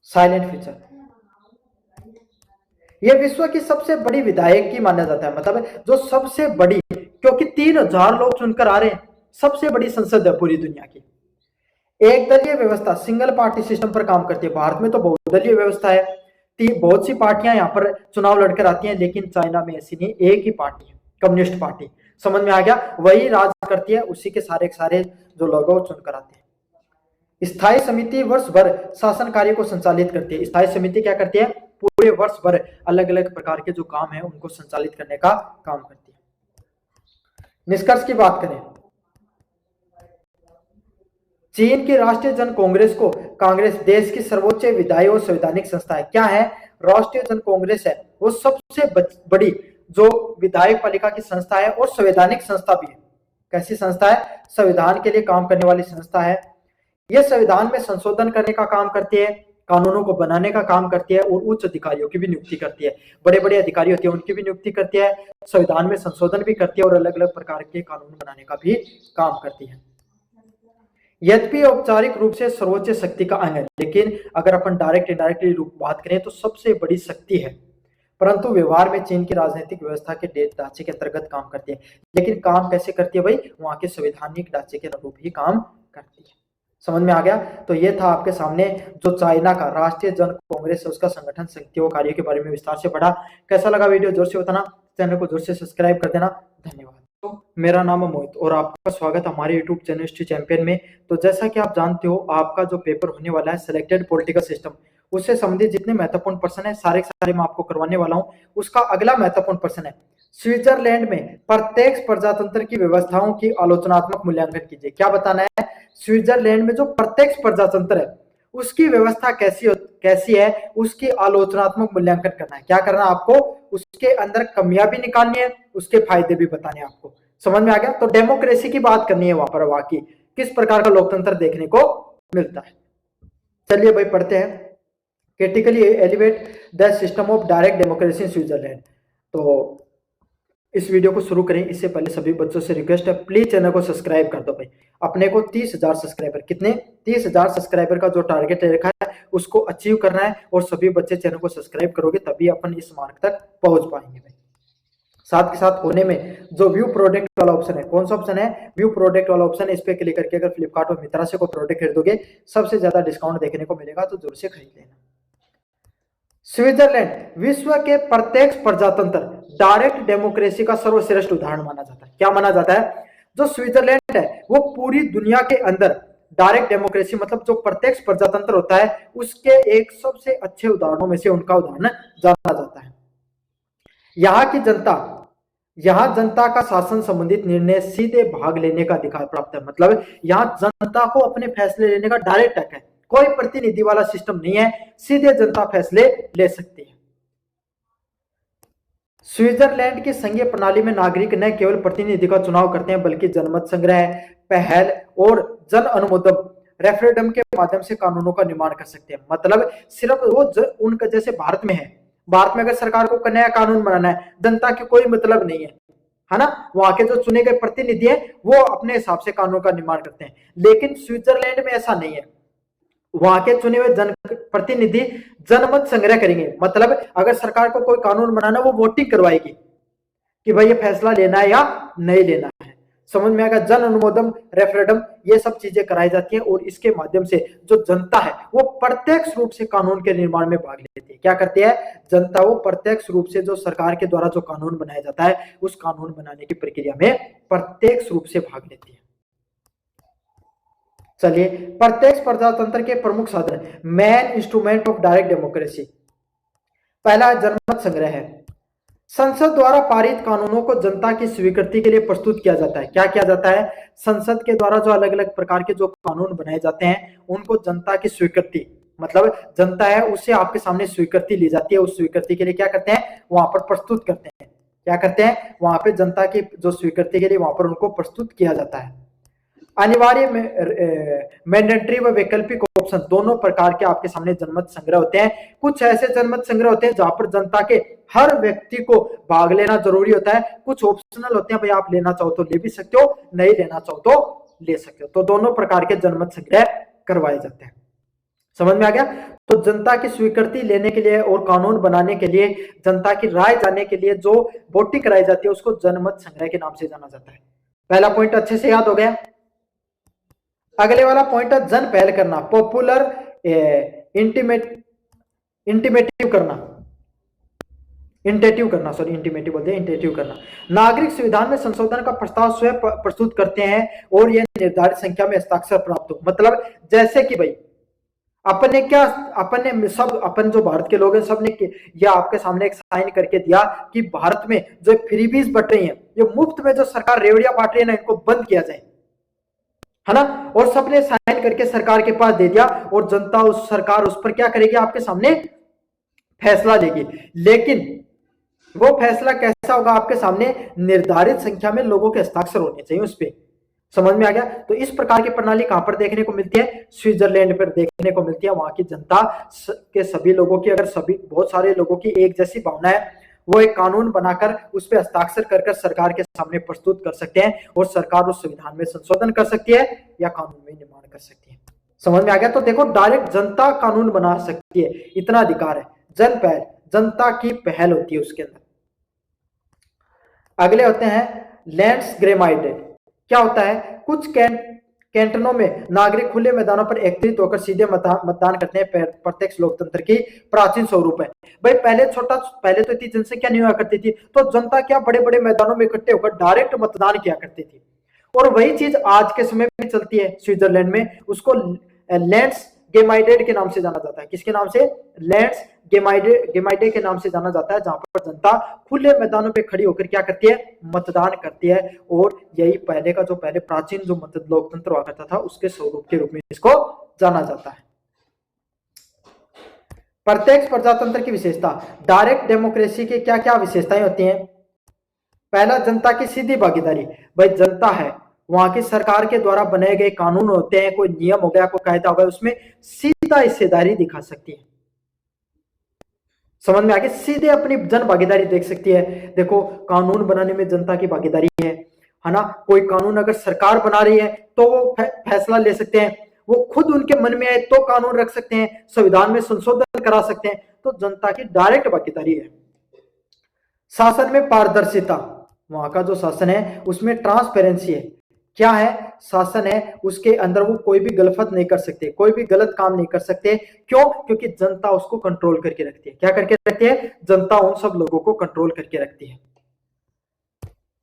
साइलेंट फीचर, यह विश्व की सबसे बड़ी विधायक की माना जाता है, मतलब जो सबसे बड़ी, क्योंकि 3000 लोग चुनकर आ रहे हैं, सबसे बड़ी संसद है पूरी दुनिया की। एक दलीय व्यवस्था, सिंगल पार्टी सिस्टम पर काम करती है। भारत में तो बहुदलीय व्यवस्था है, बहुत सी पार्टियां यहाँ पर चुनाव लड़कर आती हैं, लेकिन चाइना में ऐसी नहीं, एक ही पार्टी है, कम्युनिस्ट पार्टी। समझ में आ गया? वही राज करती है, उसी के सारे जो लोग चुनकर आते हैं। स्थायी समिति वर्ष भर शासन कार्य को संचालित करती है। स्थायी समिति क्या करती है? पूरे वर्ष भर अलग अलग प्रकार के जो काम है उनको संचालित करने का काम करती है। निष्कर्ष की बात करें, चीन की राष्ट्रीय जन कांग्रेस को कांग्रेस देश की सर्वोच्च विधायी और संवैधानिक संस्था है। क्या है? राष्ट्रीय जन कांग्रेस है वो सबसे बड़ी जो विधायक पालिका की संस्था है और संवैधानिक संस्था भी है। कैसी संस्था है? संविधान के लिए काम करने वाली संस्था है। यह संविधान में संशोधन करने का काम करती है, कानूनों को बनाने का काम करती है, और उच्च अधिकारियों की भी नियुक्ति करती है। बड़े बड़े अधिकारी होते हैं उनकी भी नियुक्ति करती है, संविधान में संशोधन भी करती है और अलग अलग प्रकार के कानून बनाने का भी काम करती है। यद्यपि औपचारिक रूप से सर्वोच्च शक्ति का अंग है, लेकिन अगर अपन डायरेक्ट इनडायरेक्टली रूप बात करें तो सबसे बड़ी शक्ति है, परंतु व्यवहार में चीन की राजनीतिक व्यवस्था के ढांचे के अंतर्गत काम करती है। लेकिन काम कैसे करती है भाई? वहां के संवैधानिक ढांचे के अनुरूप ही काम करती है। समझ में आ गया? तो ये था आपके सामने जो चाइना का राष्ट्रीय जन कांग्रेस है उसका संगठन, शक्ति और कार्य के बारे में विस्तार से पढ़ा। कैसा लगा वीडियो जोर से बताना, चैनल को जोर से सब्सक्राइब कर देना। धन्यवाद। तो मेरा नाम है मोहित और आपका स्वागत हमारे यूट्यूब चैनल हिस्ट्री चैंपियन में। तो जैसा कि आप जानते हो, आपका जो पेपर होने वाला है सिलेक्टेड पॉलिटिकल सिस्टम, उससे संबंधित जितने महत्वपूर्ण प्रश्न है सारे सारे मैं आपको करवाने वाला हूं। उसका अगला महत्वपूर्ण प्रश्न है, स्विट्जरलैंड में प्रत्येक प्रजातंत्र की व्यवस्थाओं की आलोचनात्मक मूल्यांकन कीजिए। क्या बताना है? स्विट्जरलैंड में जो प्रत्येक प्रजातंत्र है उसकी व्यवस्था कैसी है, उसकी आलोचनात्मक मूल्यांकन करना है। क्या करना है आपको? उसके अंदर कमियां भी निकालनी है, उसके फायदे भी बताने हैं आपको। समझ में आ गया? तो डेमोक्रेसी की बात करनी है वहां पर, वाकई किस प्रकार का लोकतंत्र देखने को मिलता है। चलिए भाई पढ़ते हैं, critically elevate the system of direct democracy in Switzerland. तो इस वीडियो को शुरू करें इससे पहले सभी बच्चों से रिक्वेस्ट है, प्लीज चैनल को सब्सक्राइब कर दो भाई। अपने को 30,000 सब्सक्राइबर, कितने 30,000 सब्सक्राइबर का जो टारगेट रखा है उसको अचीव करना है, और सभी बच्चे चैनल को सब्सक्राइब करोगे तभी अपन इस मार्क तक पहुंच पाएंगे भाई। साथ के साथ होने में जो व्यू प्रोडक्ट वाला ऑप्शन है, कौन सा ऑप्शन है, व्यू प्रोडक्ट वाला ऑप्शन है, इस पे क्लिक करके अगर फ्लिपकार्ट और मित्रा से कोई प्रोडक्ट खरीदोगे सबसे ज्यादा डिस्काउंट देखने को मिलेगा, तो जरूर से खरीद लेना। स्विट्जरलैंड विश्व के प्रत्यक्ष प्रजातंत्र डायरेक्ट डेमोक्रेसी का सर्वश्रेष्ठ उदाहरण माना जाता है। क्या माना जाता है, जो स्विट्जरलैंड है वो पूरी दुनिया के अंदर डायरेक्ट डेमोक्रेसी मतलब जो प्रत्यक्ष प्रजातंत्र होता है उसके एक सबसे अच्छे उदाहरणों में से उनका उदाहरण जाना जाता है। यहाँ जनता का शासन संबंधित निर्णय सीधे भाग लेने का अधिकार प्राप्त है, मतलब यहाँ जनता को अपने फैसले लेने का डायरेक्ट हक है, कोई प्रतिनिधि वाला सिस्टम नहीं है, सीधे जनता फैसले ले सकती है। स्विट्जरलैंड की संघीय प्रणाली में नागरिक न केवल प्रतिनिधि का चुनाव करते हैं बल्कि जनमत संग्रह, पहल और जन अनुमोदन रेफरेंडम के माध्यम से कानूनों का निर्माण कर सकते हैं। मतलब सिर्फ वो उनका जैसे भारत में है, भारत में अगर सरकार को नया कानून बनाना है जनता की कोई मतलब नहीं है ना, वहां के जो चुने गए प्रतिनिधि है वो अपने हिसाब से कानून का निर्माण करते हैं। लेकिन स्विट्जरलैंड में ऐसा नहीं है, वहां के चुने हुए जन प्रतिनिधि जनमत संग्रह करेंगे, मतलब अगर सरकार को कोई कानून बनाना वो वोटिंग करवाएगी कि भाई ये फैसला लेना है या नहीं लेना है। समझ में आएगा, जन अनुमोदन रेफरेंडम ये सब चीजें कराई जाती है, और इसके माध्यम से जो जनता है वो प्रत्यक्ष रूप से कानून के निर्माण में भाग लेती है। क्या करती है जनता, वो प्रत्यक्ष रूप से जो सरकार के द्वारा जो कानून बनाया जाता है उस कानून बनाने की प्रक्रिया में प्रत्यक्ष रूप से भाग लेती है। चलिए, प्रत्यक्ष प्रजातंत्र के प्रमुख साधन, main instrument of direct democracy, पहला जनमत संग्रह है। संसद द्वारा पारित कानूनों को जनता की स्वीकृति के लिए प्रस्तुत किया जाता है। क्या किया जाता है, संसद के द्वारा जो अलग अलग प्रकार के जो कानून बनाए जाते हैं उनको जनता की स्वीकृति, मतलब जनता है उससे आपके सामने स्वीकृति ली जाती है, उस स्वीकृति के लिए क्या करते हैं वहां पर प्रस्तुत करते हैं। क्या करते हैं वहां पे जनता की जो स्वीकृति के लिए वहां पर उनको प्रस्तुत किया जाता है। अनिवार्य मैंडेटरी व वैकल्पिक ऑप्शन दोनों प्रकार के आपके सामने जनमत संग्रह होते हैं। कुछ ऐसे जनमत संग्रह होते हैं जहां पर जनता के हर व्यक्ति को भाग लेना जरूरी होता है, कुछ ऑप्शनल होते हैं, भाई आप लेना चाहो तो ले भी सकते हो, नहीं लेना चाहो तो ले सकते हो। तो दोनों प्रकार के जनमत संग्रह करवाए जाते हैं। समझ में आ गया, तो जनता की स्वीकृति लेने के लिए और कानून बनाने के लिए, जनता की राय जानने के लिए जो वोटिंग कराई जाती है उसको जनमत संग्रह के नाम से जाना जाता है। पहला पॉइंट अच्छे से याद हो गया। अगले वाला पॉइंट है जन पहल करना, पॉपुलर इंटीमेटिव करना। नागरिक संविधान में संशोधन का प्रस्ताव स्वयं प्रस्तुत करते हैं और यह निर्धारित संख्या में हस्ताक्षर प्राप्त हो, मतलब जैसे कि भाई अपन जो भारत के लोग हैं सब ने यह आपके सामने एक साइन करके दिया कि भारत में जो फ्रीबीज बट रही है, ये मुफ्त में जो सरकार रेवड़ियां बांट रही है ना, इनको बंद किया जाए, है ना, और सबने साइन करके सरकार के पास दे दिया, और जनता सरकार उस पर क्या करेगी आपके सामने फैसला लेगी। लेकिन वो फैसला कैसा होगा आपके सामने, निर्धारित संख्या में लोगों के हस्ताक्षर होने चाहिए उस पर। समझ में आ गया, तो इस प्रकार की प्रणाली कहां पर देखने को मिलती है, स्विट्जरलैंड पर देखने को मिलती है। वहां की जनता के सभी लोगों की, अगर बहुत सारे लोगों की एक जैसी भावना है, वो एक कानून बनाकर उस पर हस्ताक्षर कर सरकार के सामने प्रस्तुत कर सकते हैं, और सरकार उस संविधान में संशोधन कर सकती है या कानून में निर्माण कर सकती है। समझ में आ गया, तो देखो डायरेक्ट जनता कानून बना सकती है, इतना अधिकार है। जन पहल, जनता की पहल होती है उसके अंदर। अगले होते हैं लैंड्स ग्रेमाइडेड। क्या होता है, कुछ कैंटनों में नागरिक खुले मैदानों पर एकत्रित होकर सीधे मतदान करते हैं, प्रत्यक्ष लोकतंत्र की प्राचीन स्वरूप है। भाई पहले तो इतनी जनसंख्या नहीं हुआ करती थी, तो जनता क्या बड़े बड़े मैदानों में इकट्ठे होकर डायरेक्ट मतदान किया करती थी, और वही चीज आज के समय में चलती है स्विट्जरलैंड में। उसको लैंड्स गेमाइडेड के नाम से जाना जाता है। किसके नाम से, लैंड्स गेमाइडे के नाम से जाना जाता है, जहां पर जनता खुले मैदानों पे खड़ी होकर क्या करती है, मतदान करती है। और यही पहले का जो पहले प्राचीन जो लोकतंत्र हुआ करता था उसके स्वरूप के रूप में इसको जाना जाता है। प्रत्यक्ष प्रजातंत्र की विशेषता, डायरेक्ट डेमोक्रेसी की क्या क्या विशेषताएं होती हैं। पहला, जनता की सीधी भागीदारी। भाई जनता है, वहां की सरकार के द्वारा बनाए गए कानून होते हैं, कोई नियम हो गया, कोई कायदा हो गया, उसमें सीधा हिस्सेदारी दिखा सकती है। समझ में आगे सीधे अपनी जन भागीदारी देख सकती है। देखो कानून बनाने में जनता की भागीदारी है ना। कोई कानून अगर सरकार बना रही है तो वो फैसला ले सकते हैं, वो खुद उनके मन में आए तो कानून रख सकते हैं, संविधान में संशोधन करा सकते हैं। तो जनता की डायरेक्ट भागीदारी है। शासन में पारदर्शिता, वहां का जो शासन है उसमें ट्रांसपेरेंसी है। क्या है, शासन है उसके अंदर वो कोई भी गलत नहीं कर सकते, कोई भी गलत काम नहीं कर सकते। क्यों? क्योंकि जनता उसको कंट्रोल करके रखती है। क्या करके रखती है? जनता उन सब लोगों को कंट्रोल करके रखती है।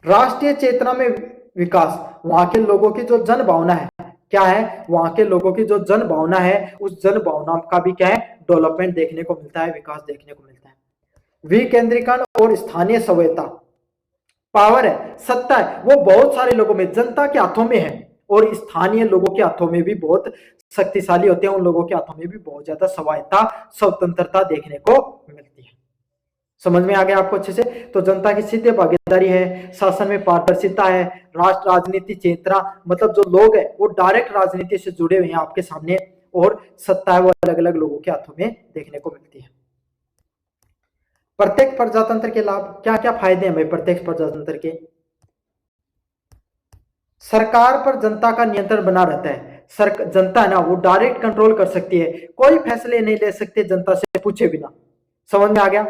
राष्ट्रीय चेतना में विकास, वहां के लोगों की जो जन भावना है, क्या है, वहां के लोगों की जो जन भावना है उस जन भावना का भी क्या है, डेवलपमेंट देखने को मिलता है, विकास देखने को मिलता है। विकेंद्रीकरण और स्थानीय स्वायत्ता, पावर है, सत्ता है, वो बहुत सारे लोगों में, जनता के हाथों में है और स्थानीय लोगों के हाथों में भी बहुत शक्तिशाली होते हैं। उन लोगों के हाथों में भी बहुत ज्यादा स्वायत्ता, स्वतंत्रता देखने को मिलती है। समझ में आ गया आपको अच्छे से? तो जनता की सीधे भागीदारी है, शासन में पारदर्शिता है, राष्ट्र राजनीति चेतना, मतलब जो लोग है वो डायरेक्ट राजनीति से जुड़े हुए हैं आपके सामने, और सत्ता है वो अलग अलग लोगों के हाथों में देखने को मिलती है। प्रत्येक प्रजातंत्र के लाभ, क्या क्या फायदे हैं भाई प्रत्येक प्रजातंत्र के? सरकार पर जनता का नियंत्रण बना रहता है। जनता है ना वो डायरेक्ट कंट्रोल कर सकती है, कोई फैसले नहीं ले सकते जनता से पूछे बिना। समझ में आ गया?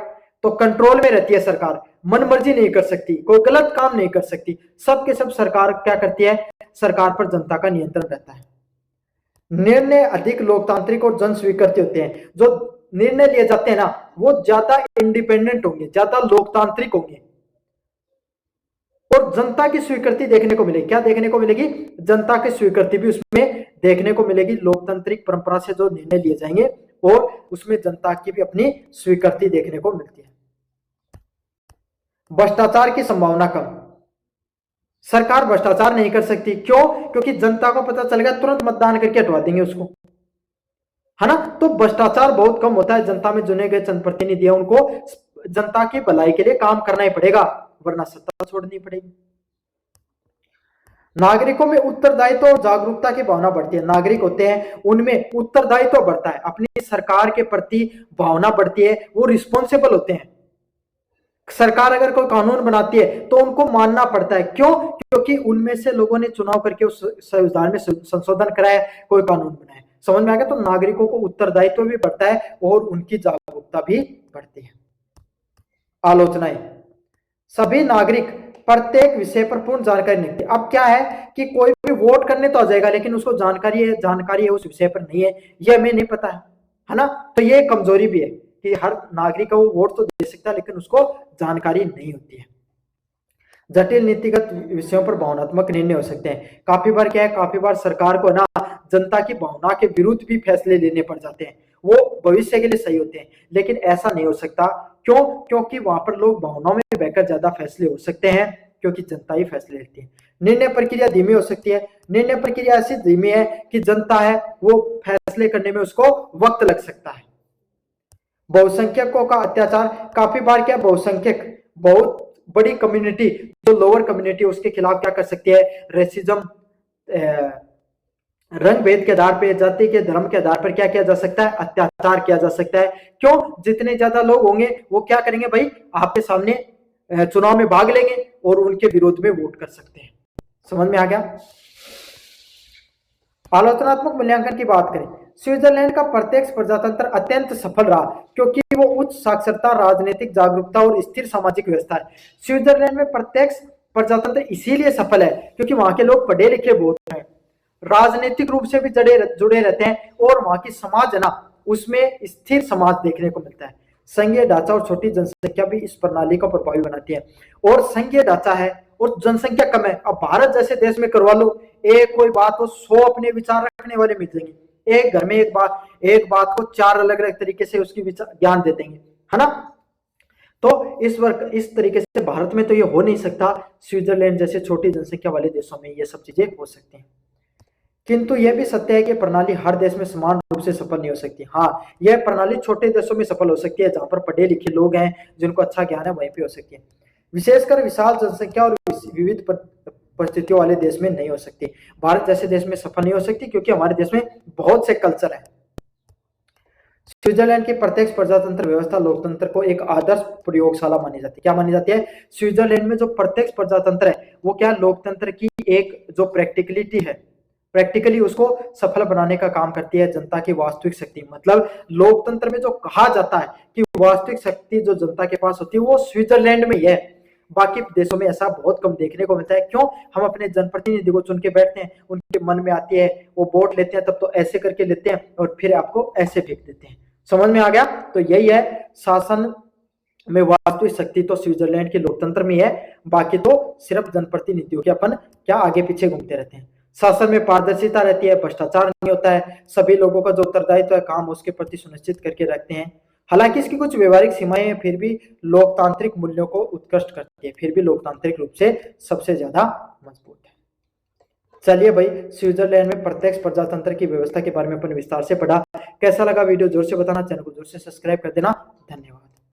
तो कंट्रोल में रहती है सरकार, मन मर्जी नहीं कर सकती, कोई गलत काम नहीं कर सकती, सब के सब सरकार क्या करती है, सरकार पर जनता का नियंत्रण रहता है। निर्णय अधिक लोकतांत्रिक और जन स्वीकृति होते हैं। जो निर्णय लिए जाते हैं ना वो ज्यादा इंडिपेंडेंट होंगे, ज्यादा लोकतांत्रिक होंगे, और जनता की स्वीकृति देखने को मिलेगी। क्या देखने को मिलेगी? जनता की स्वीकृति भी उसमें देखने को मिलेगी। लोकतांत्रिक परंपरा से जो निर्णय लिए जाएंगे और उसमें जनता की भी अपनी स्वीकृति देखने को मिलती है। भ्रष्टाचार की संभावना कम, सरकार भ्रष्टाचार नहीं कर सकती। क्यों? क्योंकि जनता को पता चलेगा, तुरंत मतदान करके हटवा देंगे उसको, है ना। तो भ्रष्टाचार बहुत कम होता है। जनता में चुने गए जनप्रतिनिधि उनको जनता की भलाई के लिए काम करना ही पड़ेगा, वरना सत्ता छोड़नी पड़ेगी। नागरिकों में उत्तरदायित्व और जागरूकता की भावना बढ़ती है। नागरिक होते हैं उनमें उत्तरदायित्व बढ़ता है, अपनी सरकार के प्रति भावना बढ़ती है, वो रिस्पॉन्सिबल होते हैं। सरकार अगर कोई कानून बनाती है तो उनको मानना पड़ता है। क्यों? क्योंकि उनमें से लोगों ने चुनाव करके उस संविधान में संशोधन कराया, कोई कानून बनाया। समझ में आ गया? तो नागरिकों को उत्तरदायित्व भी बढ़ता है और उनकी जागरूकता भी बढ़ती है। आलोचनाएं, सभी नागरिक प्रत्येक विषय पर पूर्ण जानकारी नहीं है। अब क्या है कि कोई भी वोट करने तो आ जाएगा लेकिन उसको जानकारी है उस विषय पर नहीं है, ये हमें नहीं पता है ना। तो ये कमजोरी भी है कि हर नागरिक को वोट तो दे सकता है लेकिन उसको जानकारी नहीं होती है। जटिल नीतिगत विषयों पर भावनात्मक निर्णय हो सकते हैं। काफी बार क्या है, काफी बार सरकार को ना जनता की भावना के विरुद्ध भी फैसले लेने पड़ जाते हैं। वो भविष्य के लिए सही होते हैं लेकिन ऐसा नहीं हो सकता। क्यों? क्योंकि वहां पर लोग भावनाओं में बहकर ज्यादा फैसले हो सकते हैं, क्योंकि जनता ही फैसले लेती है। निर्णय प्रक्रिया धीमी हो सकती है। निर्णय प्रक्रिया ऐसी धीमी है कि जनता है वो फैसले करने में उसको वक्त लग सकता है। बहुसंख्यकों का अत्याचार, काफी बार क्या बहुसंख्यक, बहुत बड़ी कम्युनिटी जो लोअर कम्युनिटी उसके खिलाफ क्या कर सकती है, रेसिज्म, रंग भेद के आधार पर, जाति के धर्म के आधार पर क्या किया जा सकता है, अत्याचार किया जा सकता है। क्यों? जितने ज्यादा लोग होंगे वो क्या करेंगे भाई, आपके सामने चुनाव में भाग लेंगे और उनके विरोध में वोट कर सकते हैं। समझ में आ गया? आलोचनात्मक मूल्यांकन की बात करें, स्विट्जरलैंड का प्रत्यक्ष प्रजातंत्र अत्यंत सफल रहा क्योंकि वो उच्च साक्षरता, राजनीतिक जागरूकता और स्थिर सामाजिक व्यवस्था है। स्विट्जरलैंड में प्रत्यक्ष प्रजातंत्र इसीलिए सफल है क्योंकि वहां के लोग पढ़े लिखे बहुत हैं, राजनीतिक रूप से भी जुड़े रहते हैं और वहां की समाज है ना उसमें स्थिर समाज देखने को मिलता है। संघीय ढांचा और छोटी जनसंख्या भी इस प्रणाली को प्रभावी बनाती है। और संघीय ढांचा है और जनसंख्या कम है। अब भारत जैसे देश में करवा लो, एक कोई बात हो 100 अपने विचार रखने वाले मिल जाएंगे। एक घर में एक बात को 4 अलग अलग तरीके से उसकी ज्ञान दे देंगे, है ना। तो इस तरीके से भारत में तो ये हो नहीं सकता। स्विट्जरलैंड जैसे छोटी जनसंख्या वाले देशों में ये सब चीजें हो सकती हैं। किंतु यह भी सत्य है कि प्रणाली हर देश में समान रूप से सफल नहीं हो सकती। हाँ, यह प्रणाली छोटे देशों में सफल हो सकती है जहां पर पढ़े लिखे लोग हैं, जिनको अच्छा ज्ञान है, वहीं पे हो सकती है। विशेषकर विशाल जनसंख्या और विविध परिस्थितियों वाले देश में नहीं हो सकती। भारत जैसे देश में सफल नहीं हो सकती क्योंकि हमारे देश में बहुत से कल्चर है। स्विट्जरलैंड की प्रत्यक्ष प्रजातंत्र व्यवस्था लोकतंत्र को एक आदर्श प्रयोगशाला मानी जाती है। क्या मानी जाती है? स्विट्जरलैंड में जो प्रत्यक्ष प्रजातंत्र है वो क्या लोकतंत्र की एक जो प्रैक्टिकलिटी है, प्रैक्टिकली उसको सफल बनाने का काम करती है जनता की वास्तविक शक्ति। मतलब लोकतंत्र में जो कहा जाता है कि वास्तविक शक्ति जो जनता के पास होती है वो स्विट्जरलैंड में ही है। बाकी देशों में ऐसा बहुत कम देखने को मिलता है। क्यों? हम अपने जनप्रतिनिधि को चुन के बैठते हैं, उनके मन में आती है, वो वोट लेते हैं तब तो ऐसे करके लेते हैं और फिर आपको ऐसे फेंक देते हैं। समझ में आ गया? तो यही है, शासन में वास्तविक शक्ति तो स्विट्जरलैंड के लोकतंत्र में है, बाकी तो सिर्फ जनप्रतिनिधियों के अपन क्या आगे पीछे घूमते रहते हैं। शासन में पारदर्शिता रहती है, भ्रष्टाचार नहीं होता है, सभी लोगों का जो उत्तरदायित्व है काम उसके प्रति सुनिश्चित करके रखते हैं। हालांकि इसकी कुछ व्यवहारिक सीमाएं हैं, फिर भी लोकतांत्रिक मूल्यों को उत्कृष्ट करती है, फिर भी लोकतांत्रिक रूप से सबसे ज्यादा मजबूत है। चलिए भाई, स्विट्जरलैंड में प्रत्यक्ष प्रजातंत्र की व्यवस्था के बारे में अपन विस्तार से पढ़ा। कैसा लगा वीडियो जोर से बताना, चैनल को जोर से सब्सक्राइब कर देना। धन्यवाद।